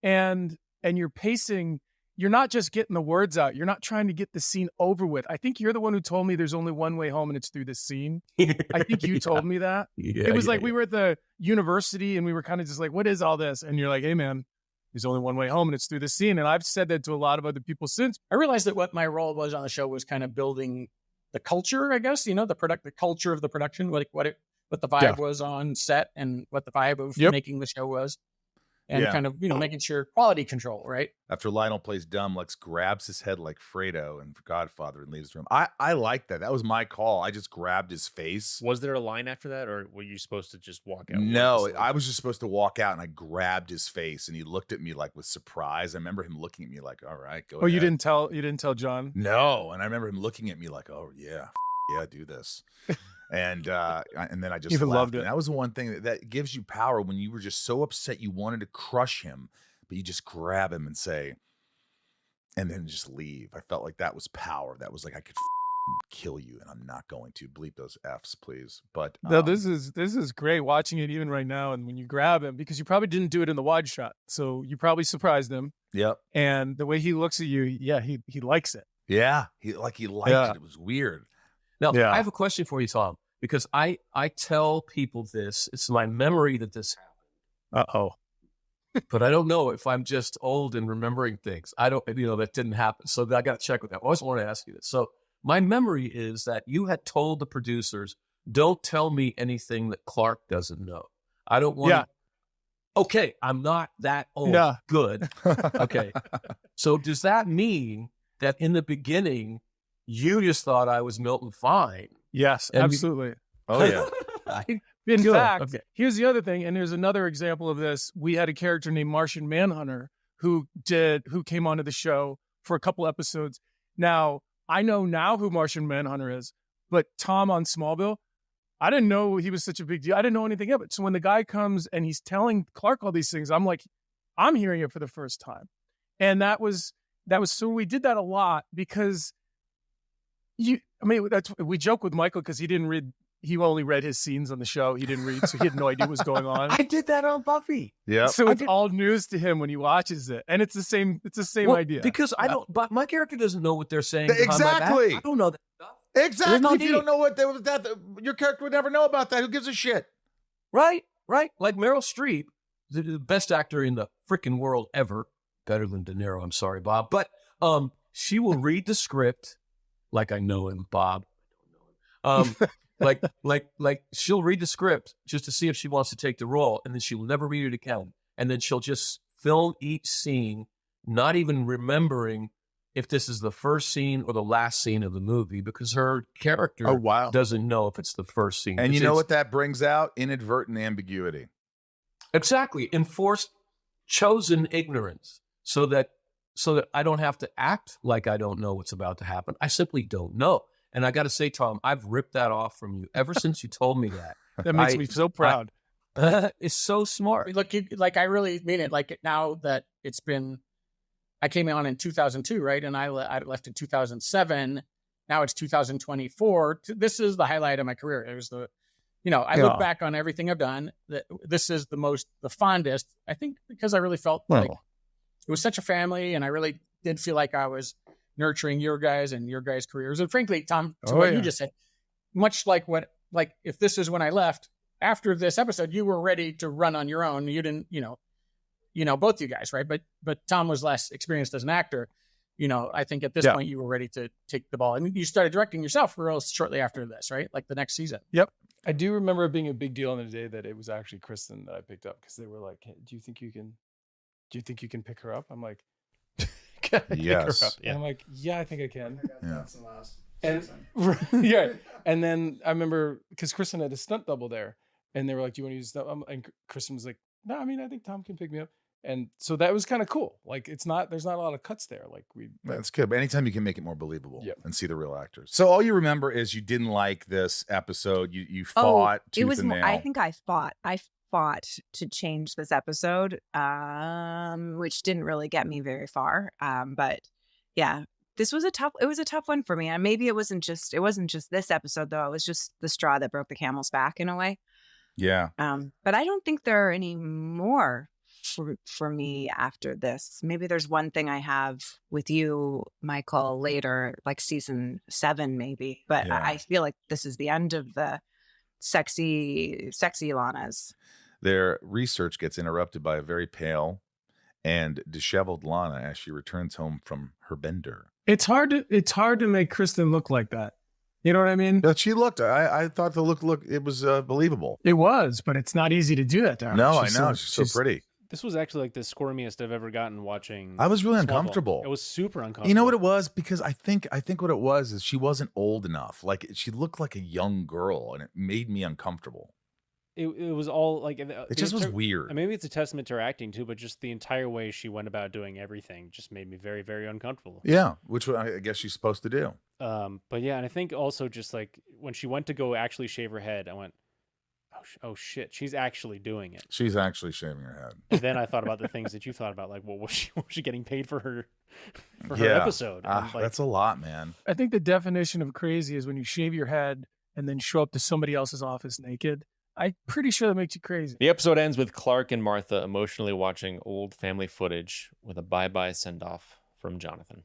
and you're pacing. You're not just getting the words out. You're not trying to get the scene over with. I think you're the one who told me there's only one way home, and it's through this scene. I think you told me that. It was like we were at the university, and we were kind of just like, what is all this? And you're like, hey, man, there's only one way home, and it's through the scene. And I've said that to a lot of other people since. I realized that what my role was on the show was kind of building the culture, I guess, you know, the culture of the production, what the vibe was on set and what the vibe of making the show was. And kind of, you know, making sure quality control, right? After Lionel plays dumb, Lex grabs his head like Fredo and Godfather and leaves the room. I like that. That was my call. I just grabbed his face. Was there a line after that, or were you supposed to just walk out? No, I was just supposed to walk out, and I grabbed his face, and he looked at me like with surprise. I remember him looking at me like, all right, go ahead. You didn't tell John? No, and I remember him looking at me like, oh yeah, do this. And then I just even left. loved it. And that was the one thing that gives you power when you were just so upset you wanted to crush him, but you just grab him and say, and then just leave. I felt like that was power. That was like I could kill you, and I'm not going to. Bleep those F's, please. But no, this is great watching it even right now. And when you grab him, because you probably didn't do it in the wide shot, so you probably surprised him. Yep. And the way he looks at you, he likes it. Yeah, he liked it. It was weird. Now, I have a question for you, Tom, because I tell people this. It's my memory that this happened. Uh-oh. But I don't know if I'm just old and remembering things. I don't, that didn't happen. So I got to check with that. I always want to ask you this. So my memory is that you had told the producers, don't tell me anything that Clark doesn't know. I don't want to. Okay, I'm not that old. Yeah. Good. Okay. So does that mean that in the beginning, you just thought I was Milton Fine? Yes, absolutely. Oh, yeah. In fact, here's the other thing, and there's another example of this. We had a character named Martian Manhunter who came onto the show for a couple episodes. Now, I know now who Martian Manhunter is, but Tom on Smallville, I didn't know he was such a big deal. I didn't know anything of it. So when the guy comes and he's telling Clark all these things, I'm like, I'm hearing it for the first time. And that was so we did that a lot because we joke with Michael because he didn't he only read his scenes on the show. He didn't read, so he had no idea what was going on. I did that on Buffy. Yeah. So it's all news to him when he watches it, and it's the same. It's the same idea. Because I don't. But my character doesn't know what they're saying. Exactly. I don't know that stuff. Exactly. If you don't know what your character would never know about that. Who gives a shit? Right. Like Meryl Streep, the best actor in the freaking world ever. Better than De Niro. I'm sorry, Bob, but she will read the script like I know him, Bob. Like she'll read the script just to see if she wants to take the role, and then she'll never read it again. And then she'll just film each scene, not even remembering if this is the first scene or the last scene of the movie, because her character doesn't know if it's the first scene. And you know what that brings out? Inadvertent ambiguity. Exactly. Enforced, chosen ignorance, so that I don't have to act like I don't know what's about to happen. I simply don't know. And I got to say, Tom, I've ripped that off from you ever since you told me that. That makes me so proud. It's so smart. Look, I really mean it. Like now that it's been, I came on in 2002, right? And I left in 2007. Now it's 2024. This is the highlight of my career. It was I look back on everything I've done. This is the fondest, I think, because I really felt like it was such a family, and I really did feel like I was nurturing your guys and your guys' careers. And frankly, Tom, what you just said, much like if this is when I left, after this episode, you were ready to run on your own. You didn't, both you guys, right? But Tom was less experienced as an actor. I think at this point you were ready to take the ball, and you started directing yourself real shortly after this, right? Like the next season. Yep. I do remember it being a big deal on the day that it was actually Kristen that I picked up, because they were like, hey, do you think you can pick her up? I'm like, can I pick her up? Yeah. I'm like, yeah, I think I can. And then I remember, because Kristen had a stunt double there, and they were like, do you want to use that? And Kristen was like, no, I mean, I think Tom can pick me up. And so that was kind of cool. Like, there's not a lot of cuts there. Like that's good. But anytime you can make it more believable and see the real actors. So all you remember is you didn't like this episode. You fought tooth and nail. I think I fought to change this episode, which didn't really get me very far. But yeah, it was a tough one for me. And maybe it wasn't just this episode though. It was just the straw that broke the camel's back in a way. Yeah. But I don't think there are any more for me after this. Maybe there's one thing I have with you, Michael, later, like season 7 maybe. But I feel like this is the end of the sexy Lanas. Their research gets interrupted by a very pale and disheveled Lana as she returns home from her bender. It's hard to make Kristen look like that. You know what I mean? But she looked. I thought the look. It was believable. It was, but it's not easy to do that to her. No, I know. She's so pretty. This was actually like the squirmiest I've ever gotten watching. I was really Smallville. uncomfortable. It was super uncomfortable. You know what it was? Because I think what it was is she wasn't old enough. Like she looked like a young girl, and it made me uncomfortable. It was all like it just was weird. Maybe it's a testament to her acting too, but just the entire way she went about doing everything just made me very, very uncomfortable. Yeah, which I guess she's supposed to do. But yeah, and I think also just like when she went to go actually shave her head, I went, oh shit, she's actually doing it. She's actually shaving her head. And then I thought about the things that you thought about, like, well, was she getting paid for her episode? That's a lot, man. I think the definition of crazy is when you shave your head and then show up to somebody else's office naked. I'm pretty sure that makes you crazy. The episode ends with Clark and Martha emotionally watching old family footage with a bye-bye send-off from Jonathan.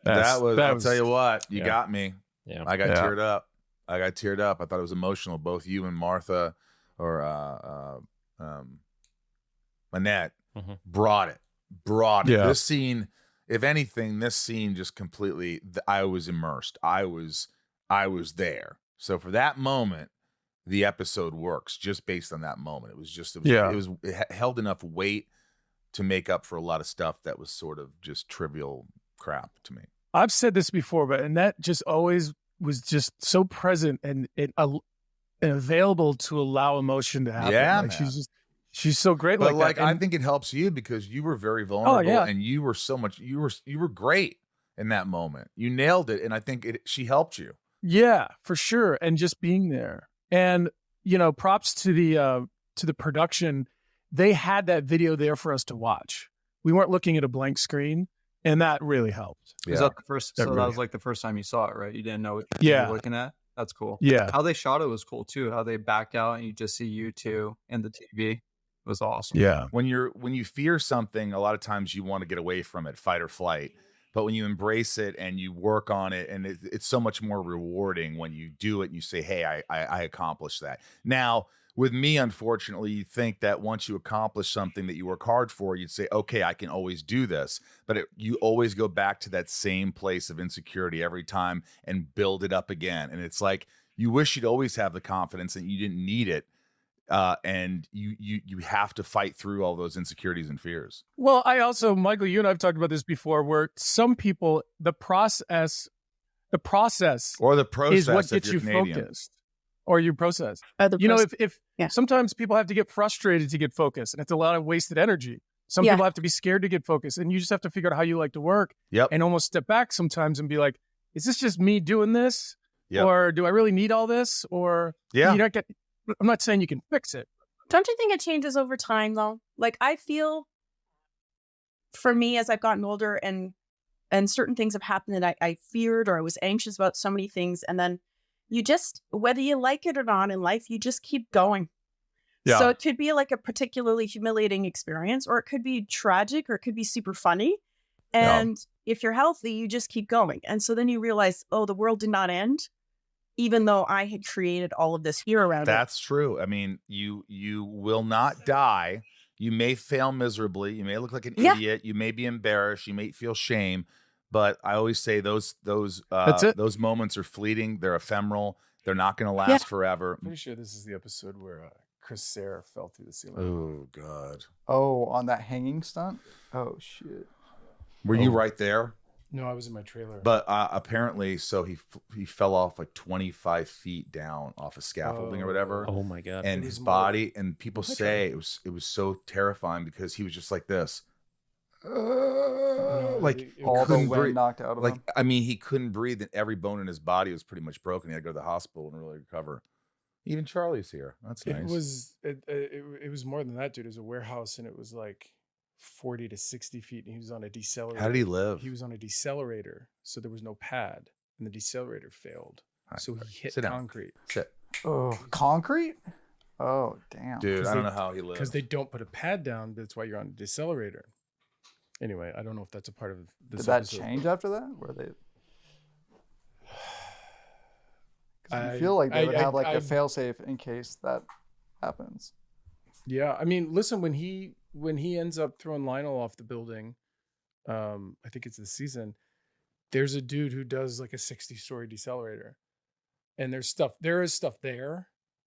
I'll tell you what, you got me. Yeah. I got teared up. I thought it was emotional. Both you and Martha or Manette brought it. Yeah. This scene, if anything, just completely, I was immersed. I was there. So for that moment, the episode works just based on that moment. It held enough weight to make up for a lot of stuff that was sort of just trivial crap to me. I've said this before, but Annette just always was just so present and available to allow emotion to happen. Yeah, like she's so great. But like that. I think it helps you because you were very vulnerable and you were so much. You were great in that moment. You nailed it, and I think she helped you. Yeah, for sure. And just being there, and props to the production. They had that video there for us to watch. We weren't looking at a blank screen. And that really helped. Was that the first? So that was like the first time you saw it, right? You didn't know what you were looking at. That's cool. Yeah. How they shot it was cool too. How they backed out and you just see you two in the TV. It was awesome. Yeah. When you fear something, a lot of times you want to get away from it, fight or flight. But when you embrace it and you work on it, and it's so much more rewarding when you do it and you say, hey, I accomplished that. Now, with me, unfortunately, you think that once you accomplish something that you work hard for, you'd say, okay, I can always do this. But you always go back to that same place of insecurity every time and build it up again. And it's like, you wish you'd always have the confidence and you didn't need it. And you have to fight through all those insecurities and fears. Well, I also, Michael, you and I've talked about this before, where some people, the process or the process is what gets you Canadian. focused, or you process. If sometimes people have to get frustrated to get focused, and it's a lot of wasted energy. Some people have to be scared to get focused, and you just have to figure out how you like to work. Yep. And almost step back sometimes and be like, is this just me doing this? Yep. Or do I really need all this? Or Yeah. you don't get. I'm not saying you can fix it. Don't you think it changes over time, though? Like, I feel, for me, as I've gotten older and certain things have happened that I feared or I was anxious about so many things. And then you just, whether you like it or not in life, you just keep going. Yeah. So it could be like a particularly humiliating experience, or it could be tragic, or it could be super funny. And if you're healthy, you just keep going. And so then you realize, oh, the world did not end, even though I had created all of this fear around it. That's true. I mean, you will not die. You may fail miserably. You may look like an idiot. You may be embarrassed. You may feel shame. But I always say those moments are fleeting. They're ephemeral. They're not going to last forever. I'm pretty sure this is the episode where Chris Sayre fell through the ceiling. Oh, God. Oh, on that hanging stunt? Oh, shit. Were you right there? No, I was in my trailer. But apparently, so he fell off like 25 feet down off of scaffolding or whatever. Oh my God. And his body, and people say it was so terrifying because he was just like this. Like all the couldn't wind breathe. knocked out of him. I mean, he couldn't breathe, and every bone in his body was pretty much broken. He had to go to the hospital and really recover. Even Charlie's here. That's nice. It was more than that, dude. It was a warehouse, and it was like 40 to 60 feet, and he was on a decelerator. How did he live? He was on a decelerator, so there was no pad, and the decelerator failed. So he hit concrete. Sit. Oh, concrete? Oh, damn. Dude, I don't know how he lived. Because they don't put a pad down, that's why you're on a decelerator. Anyway, I don't know if that's a part of this Did that episode. change after that? Were they? I feel like they would have like a failsafe in case that happens. Yeah, I mean, listen, when he ends up throwing Lionel off the building, I think it's this season, there's a dude who does like a 60-story decelerator. And there is stuff there,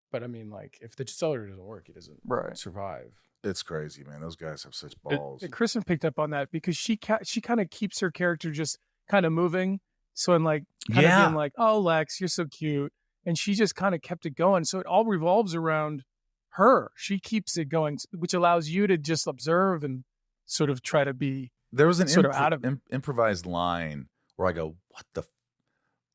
but I mean, like, if the decelerator doesn't work, he doesn't survive. It's crazy, man. Those guys have such balls. Kristen picked up on that because she kind of keeps her character just kind of moving. So I'm like, kind of being like, oh, Lex, you're so cute. And she just kind of kept it going. So it all revolves around her. She keeps it going, which allows you to just observe and sort of try to be There was an sort of out of improvised line where I go, what the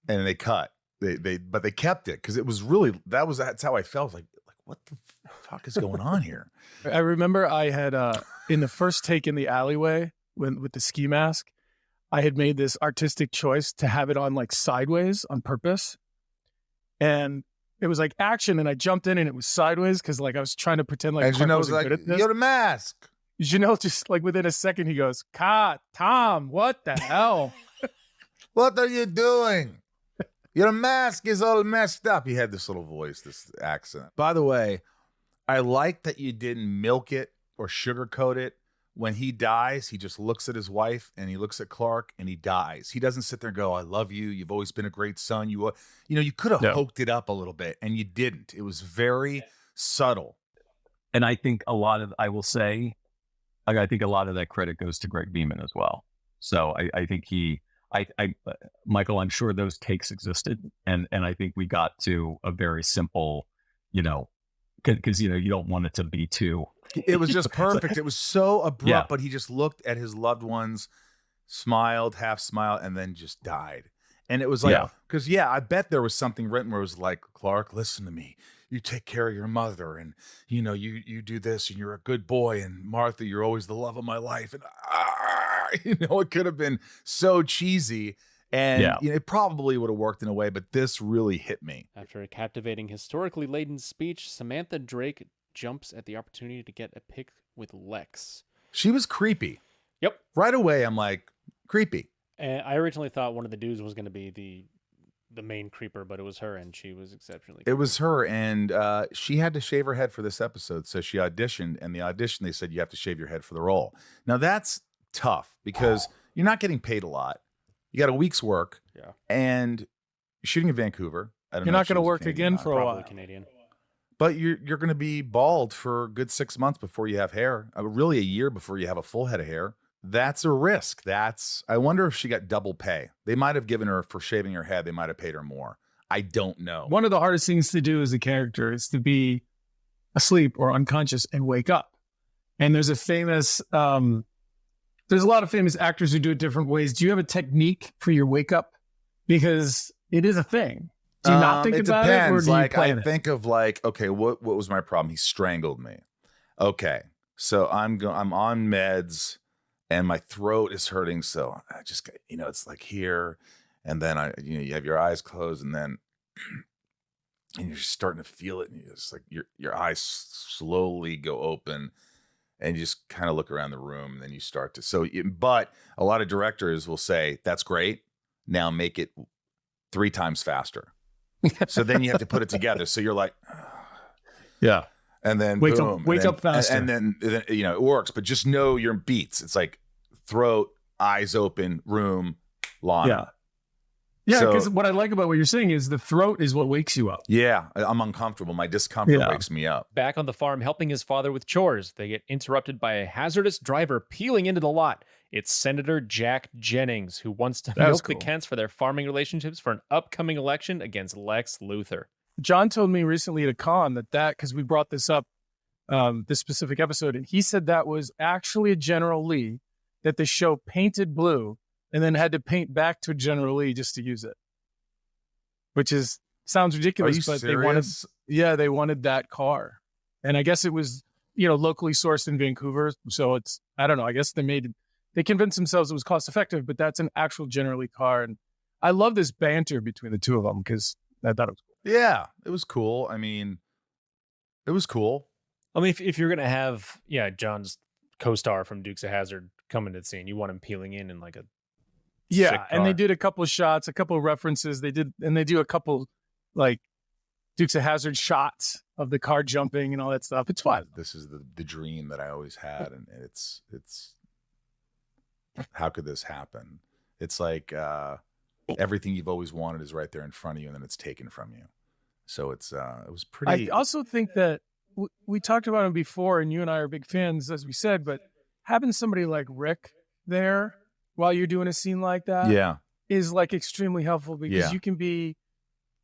and they cut. But they kept it because it was really that's how I felt. Like what the fuck is going on here? I remember I had in the first take in the alleyway with the ski mask, I had made this artistic choice to have it on like sideways on purpose. And it was like action, and I jumped in and it was sideways because like I was trying to pretend like and was like, good at this. You're the mask. Janelle just like within a second he goes, Tom, what the hell? What are you doing? Your mask is all messed up. He had this little voice, this accent. By the way, I like that you didn't milk it or sugarcoat it. When he dies, he just looks at his wife and he looks at Clark and he dies. He doesn't sit there and go, I love you. You've always been a great son. You could have hoked it up a little bit and you didn't. It was very subtle. And I think I think a lot of that credit goes to Greg Beeman as well. So I think Michael, I'm sure those takes existed. And I think we got to a very simple, because, you don't want it to be too. It was just perfect. It was so abrupt, but he just looked at his loved ones, smiled, half smiled, and then just died. And it was like, because, I bet there was something written where it was like, Clark, listen to me. You take care of your mother and, you do this and you're a good boy. And Martha, you're always the love of my life. And, it could have been so cheesy. And it probably would have worked in a way, but this really hit me. After a captivating, historically laden speech, Samantha Drake jumps at the opportunity to get a pic with Lex. She was creepy. Yep. Right away, I'm like, creepy. And I originally thought one of the dudes was going to be the main creeper, but it was her, and she was exceptionally creepy. It was her, and she had to shave her head for this episode, so she auditioned, and the audition, they said, you have to shave your head for the role. Now, that's tough, because you're not getting paid a lot. You got a week's work, and you're shooting in Vancouver. You're not going to work again for a while. Canadian. But you're going to be bald for a good 6 months before you have hair. Really a year before you have a full head of hair. That's a risk. I wonder if she got double pay. They might have given her, for shaving her head, they might have paid her more. I don't know. One of the hardest things to do as a character is to be asleep or unconscious and wake up. And there's there's a lot of famous actors who do it different ways. Do you have a technique for your wake up? Because it is a thing. Do you not think about it, or do you plan it? Think of okay, what was my problem? He strangled me. Okay, so I'm on meds, and my throat is hurting. So I just it's like here, and then you have your eyes closed, and then and you're starting to feel it, and it's like your eyes slowly go open, and you just kind of look around the room, and then you start to. But a lot of directors will say, "That's great. Now make it 3 times faster." So then you have to put it together. So you're like, yeah. And then wake boom, up faster. And then it works, but just know your beats. It's like throat, eyes open, room, Lana. Yeah, because what I like about what you're saying is the throat is what wakes you up. Yeah, I'm uncomfortable. My discomfort wakes me up. Back on the farm helping his father with chores, they get interrupted by a hazardous driver peeling into the lot. It's Senator Jack Jennings, who wants to milk the Kents for their farming relationships for an upcoming election against Lex Luthor. John told me recently at a con that because we brought this up, this specific episode, and he said that was actually a General Lee that the show painted blue and then had to paint back to General Lee just to use it. Which sounds ridiculous, but serious? they wanted that car. And I guess it was, locally sourced in Vancouver. So I don't know, I guess they convinced themselves it was cost effective, but that's an actual General Lee car. And I love this banter between the two of them because I thought it was cool. Yeah, it was cool. I mean, it was cool. I mean, if you're going to have, John's co-star from Dukes of Hazzard come into the scene, you want him peeling in like a sick car. And they did a couple of shots, a couple of references. They do a couple like Dukes of Hazzard shots of the car jumping and all that stuff. It's fun. This is the dream that I always had, and it's how could this happen? It's like everything you've always wanted is right there in front of you, and then it's taken from you. So it was pretty. I also think that we talked about him before, and you and I are big fans, as we said, but having somebody like Rick there while you're doing a scene like that is like extremely helpful because you can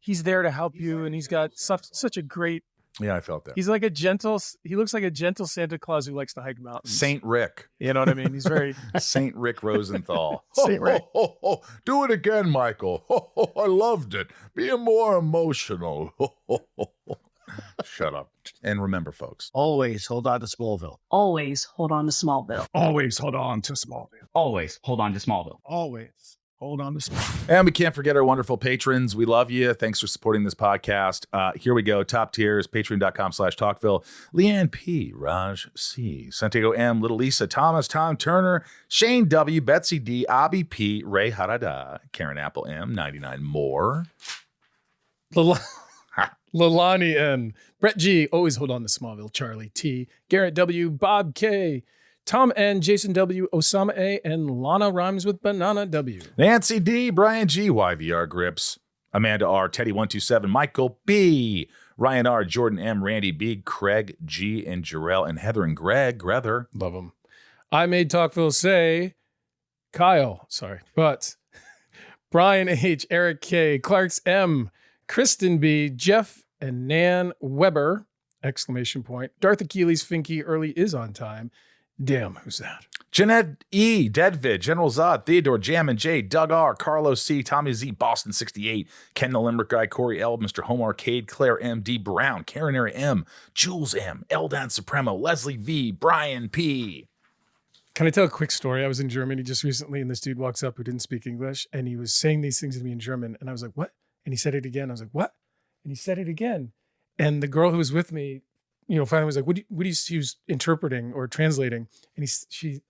he's there to help you, and he's got such a great. Yeah, I felt that. He looks like a gentle Santa Claus who likes to hike mountains. Saint Rick. You know what I mean? He's very Saint Rick Rosenthal. Saint Rick. Do it again, Michael. I loved it. Be more emotional. Shut up. And remember, folks. Always hold on to Smallville. Always hold on to Smallville. Always hold on to Smallville. Always hold on to Smallville. Always hold on to Smallville. And we can't forget our wonderful patrons. We love you. Thanks for supporting this podcast. Here we go. Top tiers, patreon.com/talkville. Leanne P, Raj C, Santiago M, Little Lisa, Thomas, Tom Turner, Shane W, Betsy D, Abby P, Ray Harada, Karen Apple M, 99 more. Lalani N, Brett G, always hold on to Smallville, Charlie T, Garrett W, Bob K, Tom N, Jason W, Osama A, and Lana rhymes with Banana W. Nancy D, Brian G, YVR Grips, Amanda R, Teddy 127, Michael B, Ryan R, Jordan M, Randy B, Craig G, and Jarrell, and Heather and Greg. Grether. Love them. I made Talkville say, Kyle, sorry, but Brian H, Eric K, Clarks M, Kristen B, Jeff and Nan Weber, ! Darth Achilles Finky early is on time. Damn, who's that? Jeanette E, Deadvid, General Zod, Theodore, Jam and J, Doug R, Carlos C, Tommy Z, Boston 68, Ken the Limerick Guy, Corey L, Mr. Home Arcade, Claire M, D Brown, Karen Era M, Jules M, Eldan Supremo, Leslie V, Brian P. Can I tell a quick story? I was in Germany just recently, and this dude walks up who didn't speak English, and he was saying these things to me in German, and I was like, what? And he said it again. I was like, what? And he said it again. And the girl who was with me, finally was like, what do you, she was interpreting or translating. And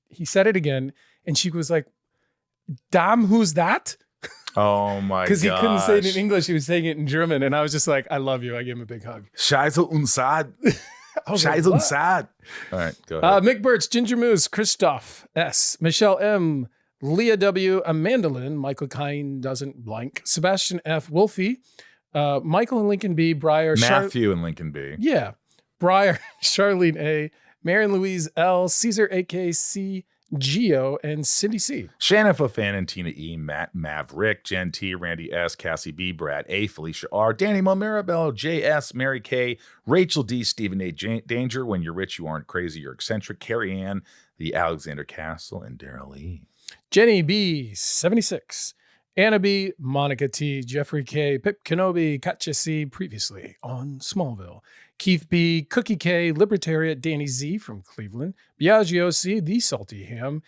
he said it again. And she was like, damn, who's that? Oh my god. Because he couldn't say it in English. He was saying it in German. And I was just like, I love you. I gave him a big hug. Scheiße und sad. Scheiße und sad. All right, go ahead. Mick Birch, Ginger Moose, Christoph S, Michelle M, Leah W, Amanda Lynn, Michael Kine doesn't blank, Sebastian F, Wolfie, Michael and Lincoln B, Briar, Matthew and Lincoln B. Yeah. Briar, Charlene A, Marion Louise L, Caesar AKC, Geo, and Cindy C. Shannon Fofan and Tina E, Matt Maverick, Jen T, Randy S, Cassie B, Brad A, Felicia R, Danny Mo, Maribel, JS, Mary K, Rachel D, Stephen A, Danger, When You're Rich, You Aren't Crazy, You're Eccentric, Carrie Ann, the Alexander Castle, and Daryl E. Jenny B, 76. Anna B, Monica T, Jeffrey K, Pip Kenobi, Katja C, previously on Smallville. Keith B, Cookie K, Libertarian, Danny Z from Cleveland, Biagio C, The Salty Ham,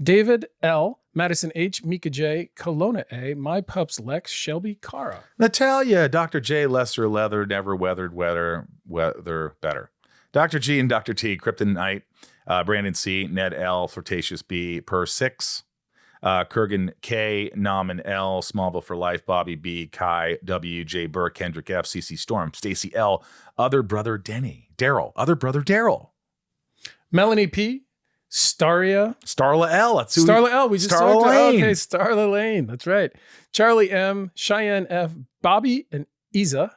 David L, Madison H, Mika J, Kelowna A, My Pups Lex, Shelby Cara. Natalia, Dr. J, Lesser Leather, Never Weathered Weather Better. Dr. G and Dr. T, Kryptonite, Brandon C, Ned L, Flirtatious B, Per 6. Kurgan K, Naman L, Smallville for Life, Bobby B, Kai W, J Burke, Kendrick F, CC Storm, Stacy L, Other Brother Denny, Daryl, Other Brother Daryl, Melanie P, Starla L, that's who Starla L, we just Starla talked about. Lane. Okay, Starla Lane, that's right. Charlie M, Cheyenne F, Bobby and Isa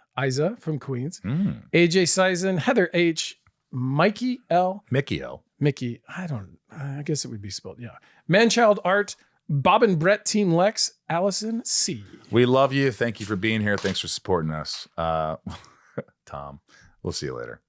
from Queens, AJ Sizen, Heather H, Mikey L, Mickey L, Mickey, I guess it would be spelled, yeah. Manchild Art, Bob and Brett, Team Lex, Allison C. We love you. Thank you for being here. Thanks for supporting us. Tom, we'll see you later.